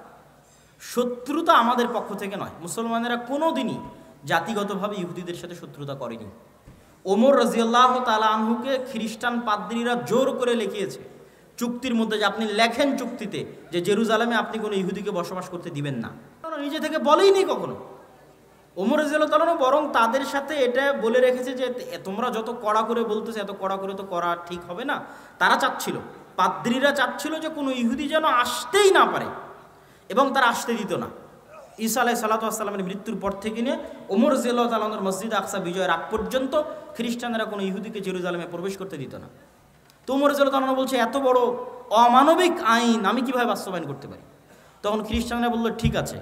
শত্রুতা আমাদের পক্ষ থেকে নয়। মুসলমানেরা কোনো দিনই জাতিগতভাবে ইহুদিদের সাথে শত্রুতা করেনি। ওমর রাদিয়াল্লাহু তাআলা আনহুকে খ্রিস্টান পাদ্রীরা জোর করে লিখিয়েছে চুক্তির মধ্যে, যে আপনি লেখেন চুক্তিতে যে জেরুজালেমে আপনি কোনো ইহুদিকে বসবাস করতে দিবেন না। নিজে থেকে বলেইনি কখনো। ওমর রাদিয়াল্লাহু তাআলা বরং তাদের সাথে এটা বলে রেখেছে যে তোমরা যত কড়া করে বলতেছে, এত কড়া করে তো করা ঠিক হবে না। তারা চাচ্ছিল, পাদ্রীরা চাচ্ছিল যে কোনো ইহুদি যেন আসতেই না পারে, এবং তারা আসতে দিত না। ঈসা আলাইহিস সালাতু ওয়াস সালামের মৃত্যুর পর থেকে নিয়ে ওমর রাদিয়াল্লাহু তাআলা মসজিদ আকসা বিজয়ের আগ পর্যন্ত খ্রিস্টানরা কোনো ইহুদিকে জেরুজালেমে প্রবেশ করতে দিত না। তো ওমর রাদিয়াল্লাহু তাআলা বলছে, এত বড় অমানবিক আইন আমি কিভাবে বাস্তবায়ন করতে পারি? তখন খ্রিস্টানরা বলল, ঠিক আছে,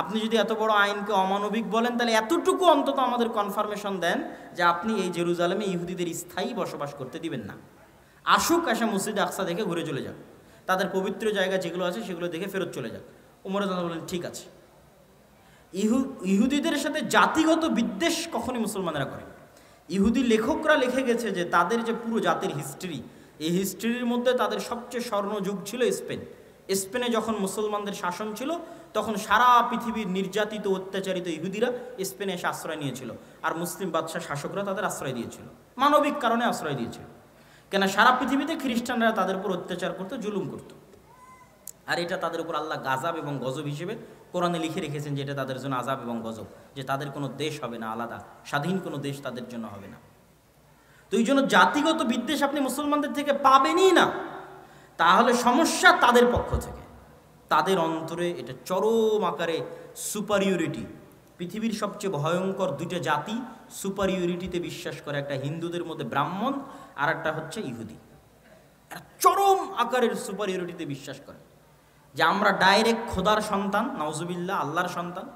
আপনি যদি এত বড় আইনকে অমানবিক বলেন, তাহলে এতটুকু অন্তত আমাদের কনফার্মেশন দেন যে আপনি এই জেরুজালেমে ইহুদিদের স্থায়ী বসবাস করতে দিবেন না। আসুক, এসে মসজিদ আকসা দেখে ঘুরে চলে যাক, তাদের পবিত্র জায়গা যেগুলো আছে সেগুলো দেখে ফেরত চলে যাক। ওমর রাদিয়াল্লাহু বললেন, ঠিক আছে। ইহুদিদের সাথে জাতিগত বিদ্বেষ কখনই মুসলমানেরা করে। ইহুদি লেখকরা লিখে গেছে যে তাদের যে পুরো জাতির হিস্ট্রি, এই হিস্ট্রির মধ্যে তাদের সবচেয়ে স্বর্ণযুগ ছিল স্পেন। স্পেনে যখন মুসলমানদের শাসন ছিল, তখন সারা পৃথিবীর নির্যাতিত অত্যাচারিত ইহুদিরা স্পেনে এসে আশ্রয় নিয়েছিল, আর মুসলিম বাদশাহ শাসকরা তাদের আশ্রয় দিয়েছিল, মানবিক কারণে আশ্রয় দিয়েছিল। কেন? সারা পৃথিবীতে খ্রিস্টানরা তাদের উপর অত্যাচার করতো, জুলুম করত, আর এটা তাদের উপর আল্লাহ গাজাব এবং গজব হিসেবে কোরআনে লিখে রেখেছেন যে এটা তাদের জন্য আযাব এবং গজব, যে তাদের কোনো দেশ হবে না আলাদা, স্বাধীন কোনো দেশ তাদের জন্য হবে না। তো এই জন্য জাতিগত বিদ্বেষ আপনি মুসলমানদের থেকে পাবেনই না। তাহলে সমস্যা তাদের পক্ষ থেকে, তাদের অন্তরে এটা চরম আকারে সুপারিয়রিটি। পৃথিবীর সবচেয়ে ভয়ঙ্কর দুইটা জাতি সুপারিয়রিটিতে বিশ্বাস করে, একটা হিন্দুদের মধ্যে ব্রাহ্মণ, আর একটা হচ্ছে ইহুদি। চরম আকারের সুপারিয়রিটিতে বিশ্বাস করে যে আমরা ডাইরেক্ট খোদার সন্তান, নাউজুবিল্লাহ, আল্লাহর সন্তান।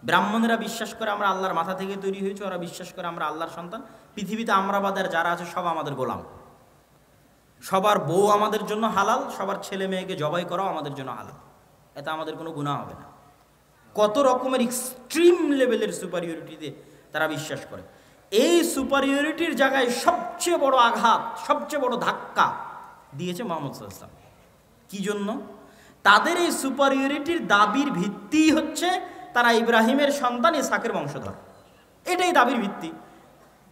ব্রাহ্মণেরা বিশ্বাস করে আমরা আল্লাহর মাথা থেকে তৈরি হয়েছে, ওরা বিশ্বাস করে আমরা আল্লাহর সন্তান। পৃথিবীতে আমরা বাদের যারা আছে সব আমাদের গোলাম, সবার বউ আমাদের জন্য হালাল, সবার ছেলে মেয়েকে জবাই করাও আমাদের জন্য হালাল, এতে আমাদের কোনো গুনাহ হবে না। কত রকমের এক্সট্রিম লেভেলের সুপারিয়রিটিতে তারা বিশ্বাস করে। এই সুপারিয়রিটির জায়গায় সবচেয়ে বড় আঘাত, সবচেয়ে বড় ধাক্কা দিয়েছে মুহাম্মদ সাল্লাল্লাহু আলাইহি ওয়াসাল্লাম। কি জন্য? তাদের এই সুপারিয়রিটির দাবির ভিত্তি হচ্ছে তারা ইব্রাহিমের সন্তান, ইসহাকের বংশধর, এটাই দাবির ভিত্তি।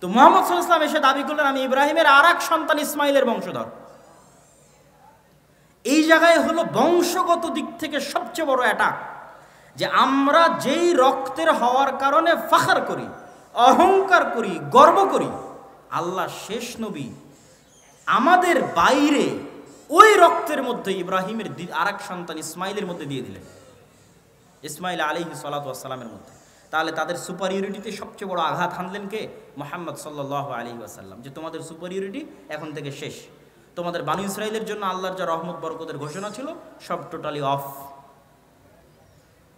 তো মুহাম্মদ সাল্লাল্লাহু আলাইহি ওয়াসাল্লাম এসে দাবি করলেন আমি ইব্রাহিমের আর এক সন্তান ইসমাইলের বংশধর। এই জায়গায় হলো বংশগত দিক থেকে সবচেয়ে বড় অ্যাটাক, যে আমরা যেই রক্তের হওয়ার কারণে ফাখর করি, অহংকার করি, গর্ব করি, আল্লাহ শেষ নবী আমাদের বাইরে ওই রক্তের মধ্যে ইব্রাহিমের আর এক সন্তান ইসমাইলের মধ্যে দিয়ে দিলেন, ইসমাইল আলাইহিস সালাতু ওয়াস সালামের মধ্যে। তাহলে তাদের সুপারিয়রিটিতে সবচেয়ে বড় আঘাত হানলেন কে? মুহাম্মদ সাল্লাল্লাহু আলাইহি ওয়াসাল্লাম, যে তোমাদের সুপারিয়রিটি এখন থেকে শেষ। তোমাদের বানু ইসরাইলের জন্য আল্লাহর যা রহমত বরকতের ঘোষণা ছিল সব টোটালি অফ।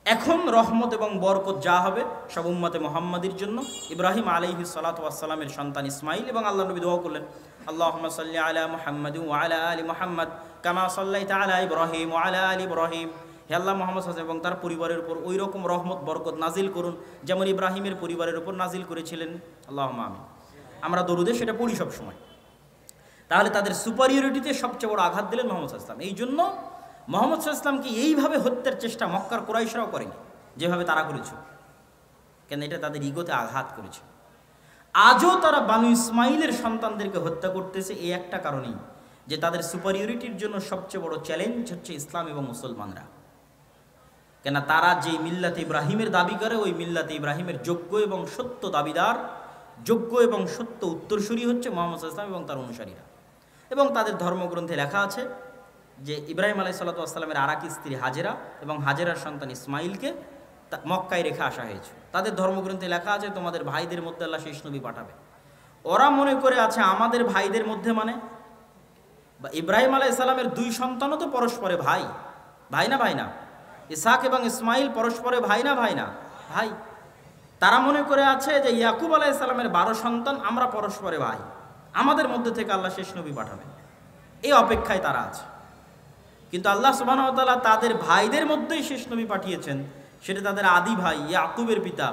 এখন রহমত এবং বরকত যা হবে সব উম্মতে মুহাম্মাদির জন্য। ইব্রাহিম আলাইহিস সালাতু ওয়াস সালামের সন্তান ইসমাইল, এবং আল্লাহ নবী দোয়া করলেন আল্লাহুম্মা সাল্লি আলা মুহাম্মাদ ওয়া আলা আলি মুহাম্মাদ কামা সাল্লাইতা আলা ইব্রাহিম ওয়া আলা আলি ইব্রাহিম। হে আল্লাহ, মুহাম্মদ সাল্লাল্লাহু আলাইহি ওয়াসাল্লাম এবং তার পরিবারের উপর ওই রকম রহমত বরকত নাজিল করুন যেমন ইব্রাহিমের পরিবারের উপর নাজিল করেছিলেন। আল্লাহুম্মা আমিন। আমরা দরুদে সেটা পড়ি সব সময়। তাহলে তাদের সুপারিয়রিটিতে সবচেয়ে বড় আঘাত দিলেন মুহাম্মদ সাল্লাল্লাহু আলাইহি ওয়াসাল্লাম। এই জন্য মুহাম্মদ সাল্লাল্লাহু আলাইহি ওয়াসাল্লামকে এইভাবে হত্যার চেষ্টা মক্কার কুরাইশরাও করেনি যেভাবে তারা করেছে, কেন এটা তাদের ইগোতে আঘাত করেছে। আজও তারা বানু ইসমাইলের সন্তানদেরকে হত্যা করতেছে এই একটা কারণেই, যে তাদের সুপারিয়রিটির জন্য সবচেয়ে বড় চ্যালেঞ্জ হচ্ছে ইসলাম এবং মুসলমানরা। কেন? তারা যে মিল্লাতে ইব্রাহিমের দাবি করে, ওই মিল্লাতে ইব্রাহিমের যোগ্য এবং সত্য দাবিদার, যোগ্য এবং সত্য উত্তরসূরি হচ্ছে মুহাম্মদ সাল্লাল্লাহু আলাইহি ওয়াসাল্লাম এবং তার অনুসারীরা। এবং তাদের ধর্মগ্রন্থে লেখা আছে যে ইব্রাহিম আলাইহিস সালাতু ওয়াস সালামের আর এক স্ত্রী হাজেরা এবং হাজেরার সন্তান ইসমাইলকে মক্কায় রেখে আসা হয়েছে। তাদের ধর্মগ্রন্থে লেখা আছে তোমাদের ভাইদের মধ্যে আল্লাহ শেষ নবী পাঠাবে। ওরা মনে করে আছে আমাদের ভাইদের মধ্যে মানে ইব্রাহিম আলাইহিস সালামের দুই সন্তানও তো পরস্পরে ভাই, ভাই না ভাই না? ইসহাক এবং ইসমাইল পরস্পরে ভাই না ভাই না? ভাই। তারা মনে করে আছে যে ইয়াকুব আলাইহিস সালামের 12 সন্তান, আমরা পরস্পরে ভাই, আমাদের মধ্যে থেকে আল্লাহ শেষ নবী পাঠাবেন, এই অপেক্ষায় তারা আছে। কিন্তু আল্লাহ সুবহানাহু ওয়া তাআলা তাদের ভাইদের মধ্যেই শেষ নবী পাঠিয়েছেন, সেটা তাদের আদি ভাই ইয়াকুবের পিতা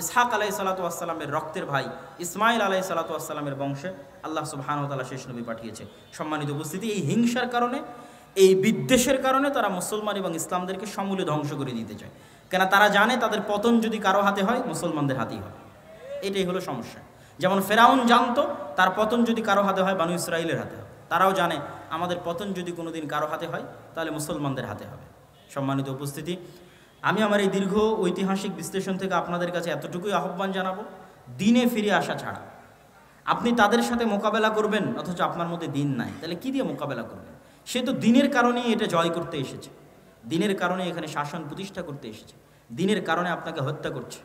ইসহাক আলাইহিসসালাতু ওয়াসসালামের রক্তের ভাই ইসমাইল আলাইহিসসালাতু ওয়াসসালামের বংশে আল্লাহ সুবহানাহু ওয়া তাআলা শেষ নবী পাঠিয়েছে। সম্মানিত উপস্থিতি, এই হিংসার কারণে, এই বিদ্বেষের কারণে তারা মুসলমান এবং ইসলামদেরকে সমূলে ধ্বংস করে দিতে চায়। কেন তারা জানে তাদের পতন যদি কারো হাতে হয়, মুসলমানদের হাতেই হবে। এটাই হলো সমস্যা। যেমন ফেরাউন জানতো তার পতন যদি কারো হাতে হয়, বানু ইসরাইলের হাতে হবে। তারাও জানে আমাদের পতন যদি কোনোদিন কারো হাতে হয়, তাহলে মুসলমানদের হাতে হবে। সম্মানিত উপস্থিতি, আমি আমার এই দীর্ঘ ঐতিহাসিক বিশ্লেষণ থেকে আপনাদের কাছে এতটুকুই আহ্বান জানাবো, দিনে ফিরে আসা ছাড়া। আপনি তাদের সাথে মোকাবেলা করবেন অথচ আপনার মধ্যে দিন নাই, তাহলে কি দিয়ে মোকাবেলা করবেন? সে তো দিনের কারণেই এটা জয় করতে এসেছে, দিনের কারণে এখানে শাসন প্রতিষ্ঠা করতে এসেছে, দিনের কারণে আপনাকে হত্যা করছে।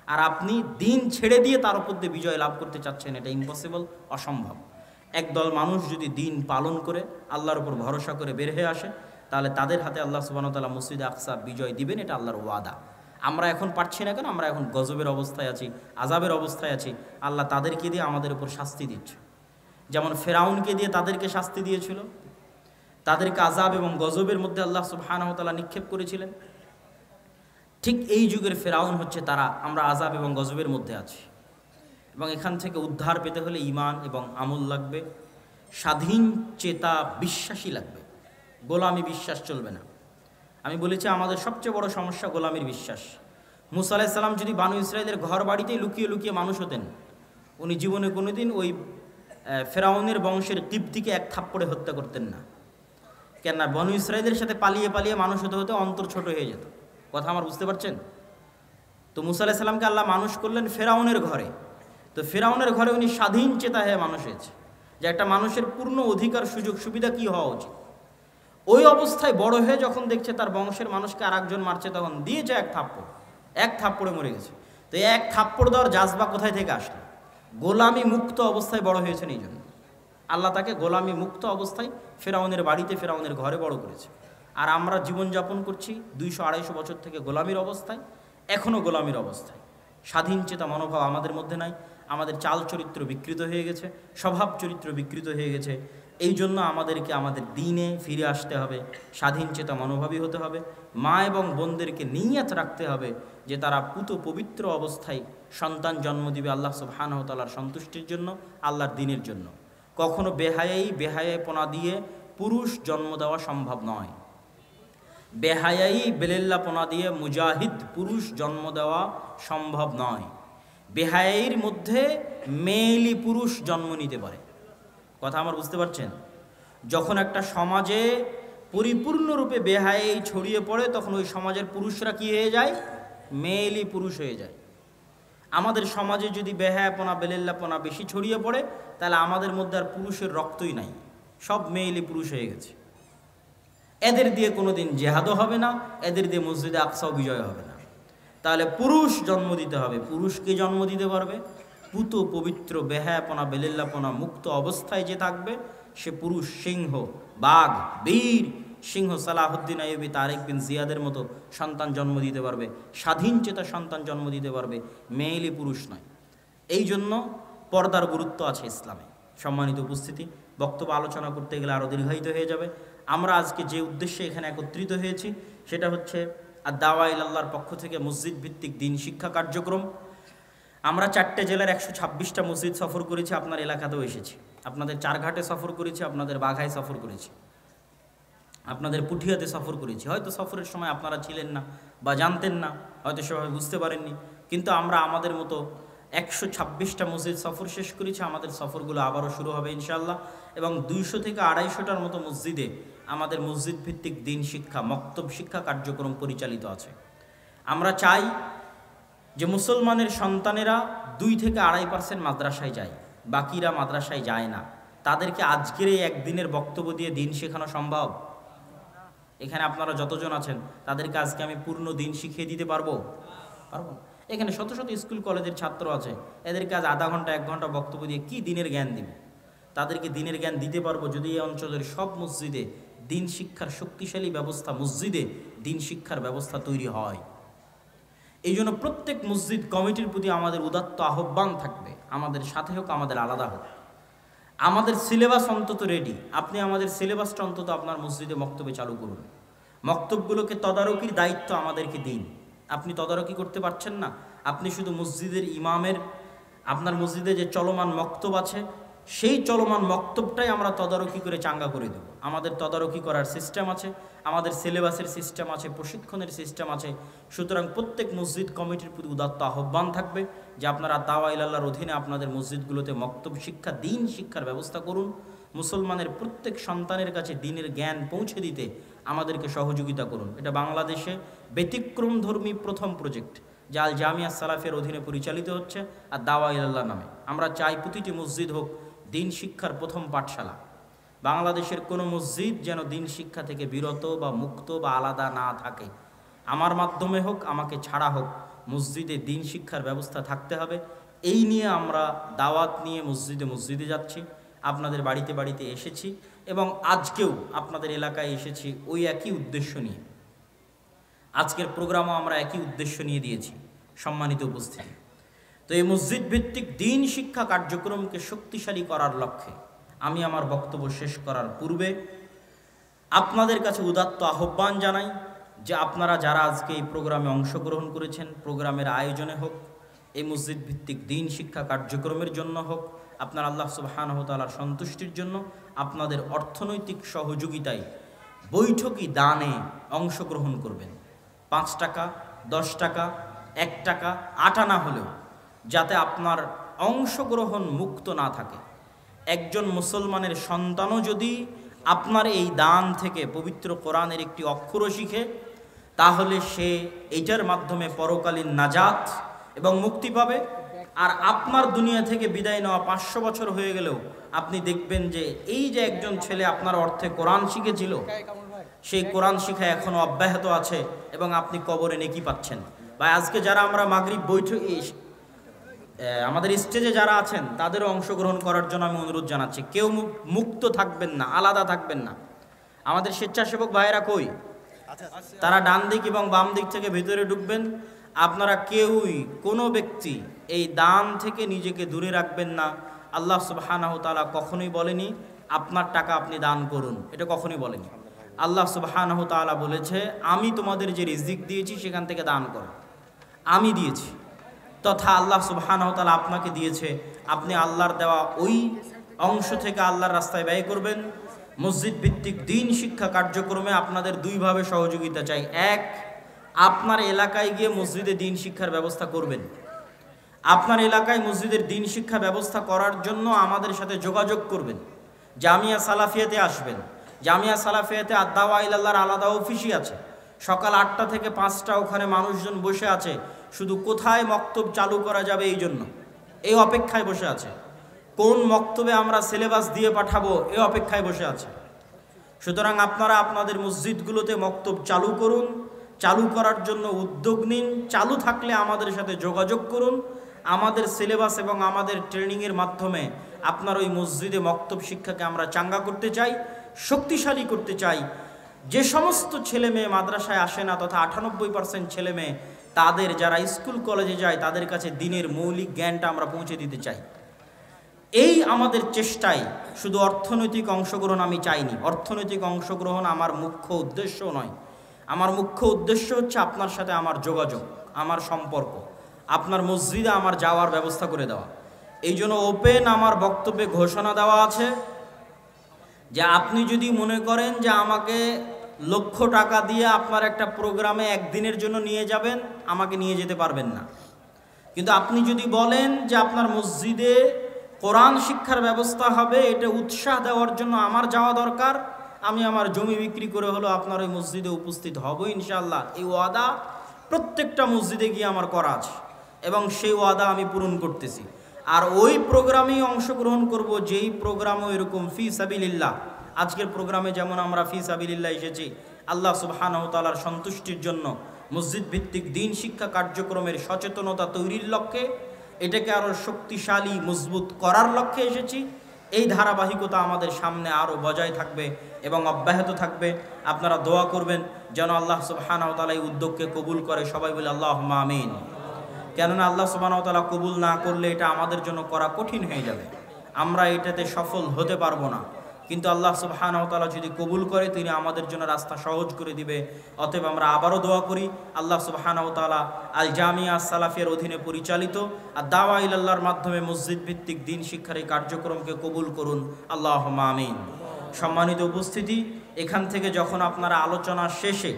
আর আপনি দিন ছেড়ে দিয়ে তার উপর দিয়ে বিজয় লাভ করতে চাচ্ছেন, এটা ইম্পসিবল, অসম্ভব। একদল মানুষ যদি দিন পালন করে আল্লাহর উপর ভরসা করে বের হয়ে আসে, তাহলে তাদের হাতে আল্লাহ সুবহানাহু ওয়া তাআলা মসজিদে আকসা বিজয় দিবেন, এটা আল্লাহর ওয়াদা। আমরা এখন পারছি না কেন? আমরা এখন গজবের অবস্থায় আছি, আযাবের অবস্থায় আছি। আল্লাহ তাদেরকে দিয়ে আমাদের উপর শাস্তি দিচ্ছে। যেমন ফেরাউনকে দিয়ে তাদেরকে শাস্তি দিয়েছিল, তাদেরকে আযাব এবং গজবের মধ্যে আল্লাহ সুবহানাহু ওয়া তাআলা নিক্ষেপ করেছিলেন। ঠিক এই যুগের ফেরাউন হচ্ছে তারা। আমরা আযাব এবং গজবের মধ্যে আছি, এবং এখান থেকে উদ্ধার পেতে হলে ঈমান এবং আমল লাগবে, স্বাধীন চেতা বিশ্বাসী লাগবে। গোলামি বিশ্বাস চলবে না। আমি বলেছি আমাদের সবচেয়ে বড় সমস্যা গোলামির বিশ্বাস। মুসা আলাইহিস সালাম যদি বানু ইসরাইলের ঘর বাড়িতেই লুকিয়ে লুকিয়ে মানুষ হতেন, উনি জীবনে কোনোদিন ওই ফেরাউনের বংশের কিবতীকে এক থাপ্পড়ে হত্যা করতেন না। কেননা বানু ইসরাইলের সাথে পালিয়ে পালিয়ে মানুষ হতে হতে অন্তর ছোট হয়ে যেত। কথা আমার বুঝতে পারছেন? তো মুসা আলাইহিস সালামকে আল্লাহ মানুষ করলেন ফেরাউনের ঘরে। তো ফেরাউনের ঘরে উনি স্বাধীন চেতা হয়ে মানুষ হয়েছে, যে একটা মানুষের পূর্ণ অধিকার সুযোগ সুবিধা কি হওয়া উচিত। ওই অবস্থায় বড় হয়ে যখন দেখছে তার বংশের মানুষকে আর একজন মারছে, তখন দিয়েছে এক থাপ্পড়ে মরে গেছে। তো এক থাপ্পড় দেওয়ার জাজবা কোথায় থেকে আসলো? গোলামি মুক্ত অবস্থায় বড় হয়েছেন, এই জন্য আল্লাহ তাকে গোলামি মুক্ত অবস্থায় ফেরাউনের বাড়িতে, ফেরাউনের ঘরে বড় করেছে। আর আমরা জীবনযাপন করছি 200-250 বছর থেকে গোলামির অবস্থায়, এখনও গোলামির অবস্থায়। স্বাধীন চেতা মনোভাব আমাদের মধ্যে নাই। আমাদের চাল চরিত্র বিকৃত হয়ে গেছে, স্বভাব চরিত্র বিকৃত হয়ে গেছে। এই জন্য আমাদেরকে আমাদের দিনে ফিরে আসতে হবে, স্বাধীন চেতা মনোভাবী হতে হবে। মা এবং বোনদেরকে নিয়ত রাখতে হবে যে তারা পুত পবিত্র অবস্থায় সন্তান জন্ম দিবে আল্লাহ সুবহানাহু ওয়া তাআলার সন্তুষ্টির জন্য, আল্লাহর দিনের জন্য। কখনো বেহায়াইপনা দিয়ে পুরুষ জন্ম দেওয়া সম্ভব নয়। বেহায়াই বেলেল্লাপনা দিয়ে মুজাহিদ পুরুষ জন্ম দেওয়া সম্ভব নয়। বেহায়াইর মধ্যে মেয়েলি পুরুষ জন্ম নিতে পারে। কথা আমার বুঝতে পারছেন? যখন একটা সমাজে পরিপূর্ণরূপে বেহায়াই ছড়িয়ে পড়ে, তখন ওই সমাজের পুরুষরা কি হয়ে যায়? মেয়েলি পুরুষ হয়ে যায়। আমাদের সমাজে যদি বেহায়াপনা বেলেল্লাপনা বেশি ছড়িয়ে পড়ে, তাহলে আমাদের মধ্যে আর পুরুষের রক্তই নাই, সব মেয়েলি পুরুষ হয়ে গেছে। এদের দিয়ে কোনোদিন জেহাদও হবে না, এদের দিয়ে মসজিদে আকসাও বিজয় হবে না। তাহলে পুরুষ জন্ম দিতে হবে। পুরুষকে জন্ম দিতে পারবে পুত পবিত্র বেহায়াপনা বেলেল্লাপনা মুক্ত অবস্থায় যে থাকবে, সে পুরুষ সিংহ, বাঘ, বীর সিংহ সালাহুদ্দিন আইয়ুবী, তারেক বিন জিয়াদের মতো সন্তান জন্ম দিতে পারবে, স্বাধীন চেতা সন্তান জন্ম দিতে পারবে, মেয়েলি পুরুষ নয়। এই জন্য পর্দার গুরুত্ব আছে ইসলামে। সম্মানিত উপস্থিতি, বক্তব্য আলোচনা করতে গেলে আরও দীর্ঘায়িত হয়ে যাবে। আমরা আজকে যে উদ্দেশ্যে এখানে একত্রিত হয়েছি, সেটা হচ্ছে দাওয়া ইলাল্লাহর পক্ষ থেকে মসজিদ ভিত্তিক দিন শিক্ষা কার্যক্রম। আমরা 4টে জেলার 126টা মসজিদ সফর করেছি, আপনার এলাকাতেও এসেছি। আপনাদের চারঘাটে সফর করেছি, আপনাদের বাঘায় সফর করেছি, আপনাদের পুঠিয়াতে সফর করেছি। হয়তো সফরের সময় আপনারা ছিলেন না বা জানতেন না, হয়তো সেভাবে বুঝতে পারেননি, কিন্তু আমরা আমাদের মতো 126টা মসজিদ সফর শেষ করেছি। আমাদের সফরগুলো আবারও শুরু হবে ইনশাআল্লাহ, এবং 200 থেকে 250টার মতো মসজিদে আমাদের মসজিদ ভিত্তিক দিন শিক্ষা, মক্তব শিক্ষা কার্যক্রম পরিচালিত আছে। আমরা চাই যে মুসলমানের সন্তানেরা 2 থেকে 2.5% মাদ্রাসায় যায়, বাকিরা মাদ্রাসায় যায় না। তাদেরকে আজকের এই একদিনের বক্তব্য দিয়ে দিন শেখানো সম্ভব? এখানে আপনারা যতজন আছেন তাদেরকে আজকে আমি পূর্ণ দিন শিখিয়ে দিতে পারবো? এখানে শত শত স্কুল কলেজের ছাত্র আছে, এদেরকে আজ আধা ঘন্টা 1 ঘন্টা বক্তব্য দিয়ে কি দিনের জ্ঞান দিবে? তাদেরকে দিনের জ্ঞান দিতে পারবো যদি এই অঞ্চলের সব মসজিদে দিন শিক্ষার শক্তিশালী ব্যবস্থা, মসজিদে দিন শিক্ষার ব্যবস্থা তৈরি হয়। এই জন্য প্রত্যেক মসজিদ কমিটির প্রতি আমাদের উদাত্ত আহ্বান থাকবে, আমাদের সাথে হোক, আমাদের আলাদা হোক, আমাদের সিলেবাস অন্তত রেডি, আপনি আমাদের সিলেবাসটা অন্তত আপনার মসজিদে মক্তবে চালু করুন। মক্তবগুলোকে তদারকির দায়িত্ব আমাদেরকে দিন। আপনি তদারকি করতে পারছেন না, আপনি শুধু মসজিদের ইমামের, আপনার মসজিদে যে চলমান মক্তব আছে সেই চলমান মক্তবটাই আমরা তদারকি করে চাঙ্গা করে দেব। আমাদের তদারকি করার সিস্টেম আছে, আমাদের সিলেবাসের সিস্টেম আছে, প্রশিক্ষণের সিস্টেম আছে। সুতরাং প্রত্যেক মসজিদ কমিটির প্রতি উদাত্ত আহ্বান থাকবে যে আপনারা দাওয়া ইলাল্লাহর অধীনে আপনাদের মসজিদগুলোতে মক্তব শিক্ষা, দিন শিক্ষার ব্যবস্থা করুন। মুসলমানের প্রত্যেক সন্তানের কাছে দিনের জ্ঞান পৌঁছে দিতে আমাদেরকে সহযোগিতা করুন। এটা বাংলাদেশে ব্যতিক্রমধর্মী প্রথম প্রজেক্ট যা আল জামিয়া সালাফের অধীনে পরিচালিত হচ্ছে, আর দাওয়া ইলাল্লাহ নামে। আমরা চাই প্রতিটি মসজিদ হোক দিন শিক্ষার প্রথম পাঠশালা। বাংলাদেশের কোনো মসজিদ যেন দিন শিক্ষা থেকে বিরত বা মুক্ত বা আলাদা না থাকে। আমার মাধ্যমে হোক, আমাকে ছাড়া হোক, মসজিদে দিন শিক্ষার ব্যবস্থা থাকতে হবে। এই নিয়ে আমরা দাওয়াত নিয়ে মসজিদে মসজিদে যাচ্ছি, আপনাদের বাড়িতে বাড়িতে এসেছি, এবং আজকেও আপনাদের এলাকায় এসেছি ওই একই উদ্দেশ্য নিয়ে। আজকের প্রোগ্রামও আমরা একই উদ্দেশ্য নিয়ে দিয়েছি, সম্মানিত উপস্থিতি। তো এই মসজিদ ভিত্তিক দিন শিক্ষা কার্যক্রমকে শক্তিশালী করার লক্ষ্যে আমি আমার বক্তব্য শেষ করার পূর্বে আপনাদের কাছে উদাত্ত আহ্বান জানাই যে আপনারা যারা আজকে এই প্রোগ্রামে অংশগ্রহণ করেছেন, প্রোগ্রামের আয়োজনে হোক, এই মসজিদ ভিত্তিক দিন শিক্ষা কার্যক্রমের জন্য হোক, আপনার আল্লাহ সুবহানাহু ওয়া তাআলার সন্তুষ্টির জন্য আপনাদের অর্থনৈতিক সহযোগিতায় বৈঠকি দানে অংশগ্রহণ করবেন। 5 টাকা, 10 টাকা, 1 টাকা, 8 আনা হলেও যাতে আপনার অংশগ্রহণ মুক্ত না থাকে। একজন মুসলমানের সন্তানও যদি আপনার এই দান থেকে পবিত্র কোরআনের একটি অক্ষরও শিখে, তাহলে সে এইটার মাধ্যমে পরকালীন নাজাত এবং মুক্তি পাবে। আর আপনার দুনিয়া থেকে বিদায় নেওয়া 500 বছর হয়ে গেলেও আপনি দেখবেন যে এই যে একজন ছেলে আপনার অর্থে কোরআন শিখেছিল, সেই কোরআন শিখা এখনও অব্যাহত আছে এবং আপনি কবরে নেকি পাচ্ছেন। বা আজকে যারা আমরা মাগরিব বৈঠক আমাদের স্টেজে যারা আছেন তাদেরও অংশগ্রহণ করার জন্য আমি অনুরোধ জানাচ্ছি। কেউ মুক্ত থাকবেন না, আলাদা থাকবেন না। আমাদের স্বেচ্ছাসেবক ভাইয়েরা কই? তারা ডান দিক এবং বাম দিক থেকে ভিতরে ঢুকবেন। আপনারা কেউই, কোনো ব্যক্তি এই দান থেকে নিজেকে দূরে রাখবেন না। আল্লাহ সুবহানাহু ওয়া তাআলা কখনোই বলেনি আপনার টাকা আপনি দান করুন, এটা কখনোই বলেনি। আল্লাহ সুবহানাহু ওয়া তাআলা বলেছে আমি তোমাদের যে রিজিক দিয়েছি সেখান থেকে দান করো, আমি দিয়েছি। তথা আল্লাহ সুবহানাহু ওয়া তাআলা আপনাকে দিয়েছে, আপনি আল্লাহর দেওয়া ওই অংশ থেকে আল্লাহর রাস্তায় ব্যয় করবেন। মসজিদ ভিত্তিক দিন শিক্ষা কার্যক্রমে আপনাদের দুইভাবে সহযোগিতা চাই। এক, আপনার এলাকায় গিয়ে মসজিদে দিন শিক্ষার ব্যবস্থা করবেন। আপনার এলাকায় মসজিদের দিন শিক্ষা ব্যবস্থা করার জন্য আমাদের সাথে যোগাযোগ করবেন। জামিয়া সালাফিয়াতে আসবেন। জামিয়া সালাফিয়াতে আদ-দাওয়া ইলাল্লাহর আলাদা অফিসই আছে। সকাল 8টা থেকে 5টা ওখানে মানুষজন বসে আছে, শুধু কোথায় মক্তব চালু করা যাবে এই জন্য, এই অপেক্ষায় বসে আছে। কোন মক্তবে আমরা সিলেবাস দিয়ে পাঠাবো এই অপেক্ষায় বসে আছে। সুতরাং আপনারা আপনাদের মসজিদগুলোতে মক্তব চালু করুন, চালু করার জন্য উদ্যোগ নিন। চালু থাকলে আমাদের সাথে যোগাযোগ করুন। আমাদের সিলেবাস এবং আমাদের ট্রেনিংয়ের মাধ্যমে আপনার ওই মসজিদে মক্তব শিক্ষাকে আমরা চাঙ্গা করতে চাই, শক্তিশালী করতে চাই। যে সমস্ত ছেলে মেয়ে মাদ্রাসায় আসে না, তথা 98% ছেলে মেয়ে তাদের যারা স্কুল কলেজে যায় তাদের কাছে দিনের মৌলিক জ্ঞানটা আমরা পৌঁছে দিতে চাই। এই আমাদের চেষ্টায় শুধু অর্থনৈতিক অংশগ্রহণ আমি চাইনি। অর্থনৈতিক অংশগ্রহণ আমার মুখ্য উদ্দেশ্য নয়। আমার মুখ্য উদ্দেশ্য হচ্ছে আপনার সাথে আমার যোগাযোগ, আমার সম্পর্ক, আপনার মসজিদে আমার যাওয়ার ব্যবস্থা করে দেওয়া। এই জন্য ওপেন আমার বক্তব্যে ঘোষণা দেওয়া আছে যে আপনি যদি মনে করেন যে আমাকে লক্ষ টাকা দিয়ে আপনার একটা প্রোগ্রামে একদিনের জন্য নিয়ে যাবেন, আমাকে নিয়ে যেতে পারবেন না। কিন্তু আপনি যদি বলেন যে আপনার মসজিদে কোরআন শিক্ষার ব্যবস্থা হবে, এটা উৎসাহ দেওয়ার জন্য আমার যাওয়া দরকার, আমি আমার জমি বিক্রি করে হলো আপনার ওই মসজিদে উপস্থিত হব ইনশাআল্লাহ। এই ওয়াদা প্রত্যেকটা মসজিদে গিয়ে আমার করা আছে এবং সেই ওয়াদা আমি পূরণ করতেছি। আর ওই প্রোগ্রামেই অংশগ্রহণ করব যেই প্রোগ্রামও এরকম ফি সাবিলিল্লাহ। আজকের প্রোগ্রামে যেমন আমরা ফি সাবিলিল্লাহ এসেছি আল্লাহ সুবহানাহু ওয়া তাআলার সন্তুষ্টির জন্য, মসজিদ ভিত্তিক দিন শিক্ষা কার্যক্রমের সচেতনতা তৈরির লক্ষ্যে, এটাকে আরও শক্তিশালী মজবুত করার লক্ষ্যে এসেছি। এই ধারাবাহিকতা আমাদের সামনে আরও বজায় থাকবে এবং অব্যাহত থাকবে। আপনারা দোয়া করবেন যেন আল্লাহ সুবহানাহু ওয়া তাআলা এই উদ্যোগকে কবুল করে। সবাই বলে আল্লাহুম্মা আমিন। কেননা আল্লাহ সুবহানাহু ওয়া তাআলা কবুল না করলে এটা আমাদের জন্য করা কঠিন হয়ে যাবে। আমরা এটাতে সফল হতে পারবো না, কিন্তু আল্লাহ সুবহানাহু ওয়া তাআলা যদি কবুল করে তিনি আমাদের জন্য রাস্তা সহজ করে দিবে। অতএব আমরা আবারও দোয়া করি আল্লাহ সুবহানাহু ওয়া তাআলা আল জামিয়া সালাফিয়ার অধীনে পরিচালিত আর দাওয়া ইলাল্লাহর মাধ্যমে মসজিদ ভিত্তিক দিন শিক্ষার এই কার্যক্রমকে কবুল করুন, আল্লাহুম্মা আমিন। সম্মানিত উপস্থিতি, এখান থেকে যখন আপনারা আলোচনা শেষে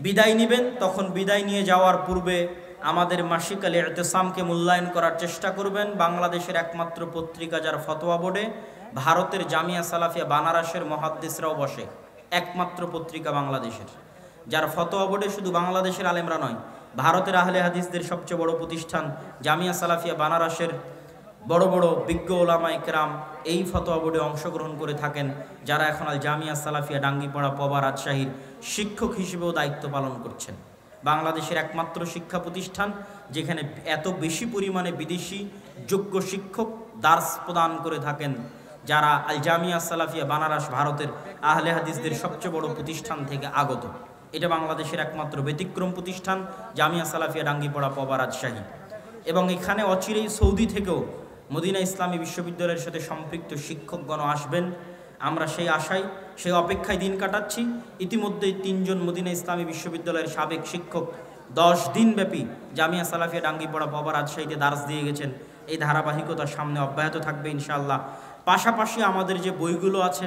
বিদায় নেবেন, তখন বিদায় নিয়ে যাওয়ার পূর্বে আমাদের মাসিক আল ইতিসামকে মূল্যায়ন করার চেষ্টা করবেন। বাংলাদেশের একমাত্র পত্রিকা যার ফতোয়া বোর্ডে ভারতের জামিয়া সালাফিয়া বানারসের মুহাদ্দিসরাও বসে, একমাত্র পত্রিকা বাংলাদেশের যার ফতোয়া বোর্ডে শুধু বাংলাদেশের আলেমরা নয়, ভারতের আহলে হাদিসদের সবচেয়ে বড় প্রতিষ্ঠান জামিয়া সালাফিয়া বানারসের বড় বড় বিজ্ঞ ওলামা ইকরাম এই ফতোয়া বোর্ডে অংশগ্রহণ করে থাকেন, যারা এখন আল জামিয়া সালাফিয়া ডাঙ্গিপাড়া পবা রাজশাহীর শিক্ষক হিসেবেও দায়িত্ব পালন করছেন। বাংলাদেশের একমাত্র শিক্ষা প্রতিষ্ঠান যেখানে এত বেশি পরিমাণে বিদেশি যোগ্য শিক্ষক দার্স প্রদান করে থাকেন, যারা আল জামিয়া সালাফিয়া বানারস ভারতের আহলে হাদিসদের সবচেয়ে বড় প্রতিষ্ঠান থেকে আগত। এটা বাংলাদেশের একমাত্র ব্যতিক্রম প্রতিষ্ঠান জামিয়া সালাফিয়া ডাঙ্গিপাড়া পবা রাজশাহী। এবং এখানে অচিরেই সৌদি থেকেও মদিনা ইসলামী বিশ্ববিদ্যালয়ের সাথে সম্পৃক্ত শিক্ষকগণ আসবেন। আমরা সেই আশায় সেই অপেক্ষায় দিন কাটাচ্ছি। ইতিমধ্যেই 3 জন মদিনা ইসলামী বিশ্ববিদ্যালয়ের সাবেক শিক্ষক 10 দিনব্যাপী জামিয়া সালাফিয়া ডাঙ্গিপাড়া পবা রাজশাহীতে দার্স দিয়ে গেছেন। এই ধারাবাহিকতা সামনে অব্যাহত থাকবে ইনশাআল্লাহ। পাশাপাশি আমাদের যে বইগুলো আছে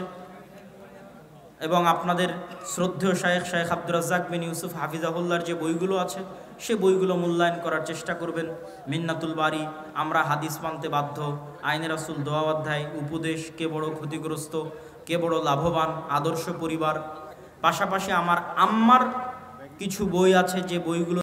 এবং আপনাদের শ্রদ্ধেয় শেখ আব্দুর রাজ্জাক বিন ইউসুফ হাফিজাহুল্লাহর যে বইগুলো আছে সে বইগুলো মূল্যায়ন করার চেষ্টা করবেন। মিন্নাতুল বারি, আমরা হাদিস মানতে বাধ্য, আইনে রাসূল দোয়া অধ্যায়, উপদেশ, কে বড় ক্ষতিগ্রস্ত, কে বড় লাভবান, আদর্শ পরিবার। পাশাপাশি আমার আম্মার কিছু বই আছে যে বইগুলো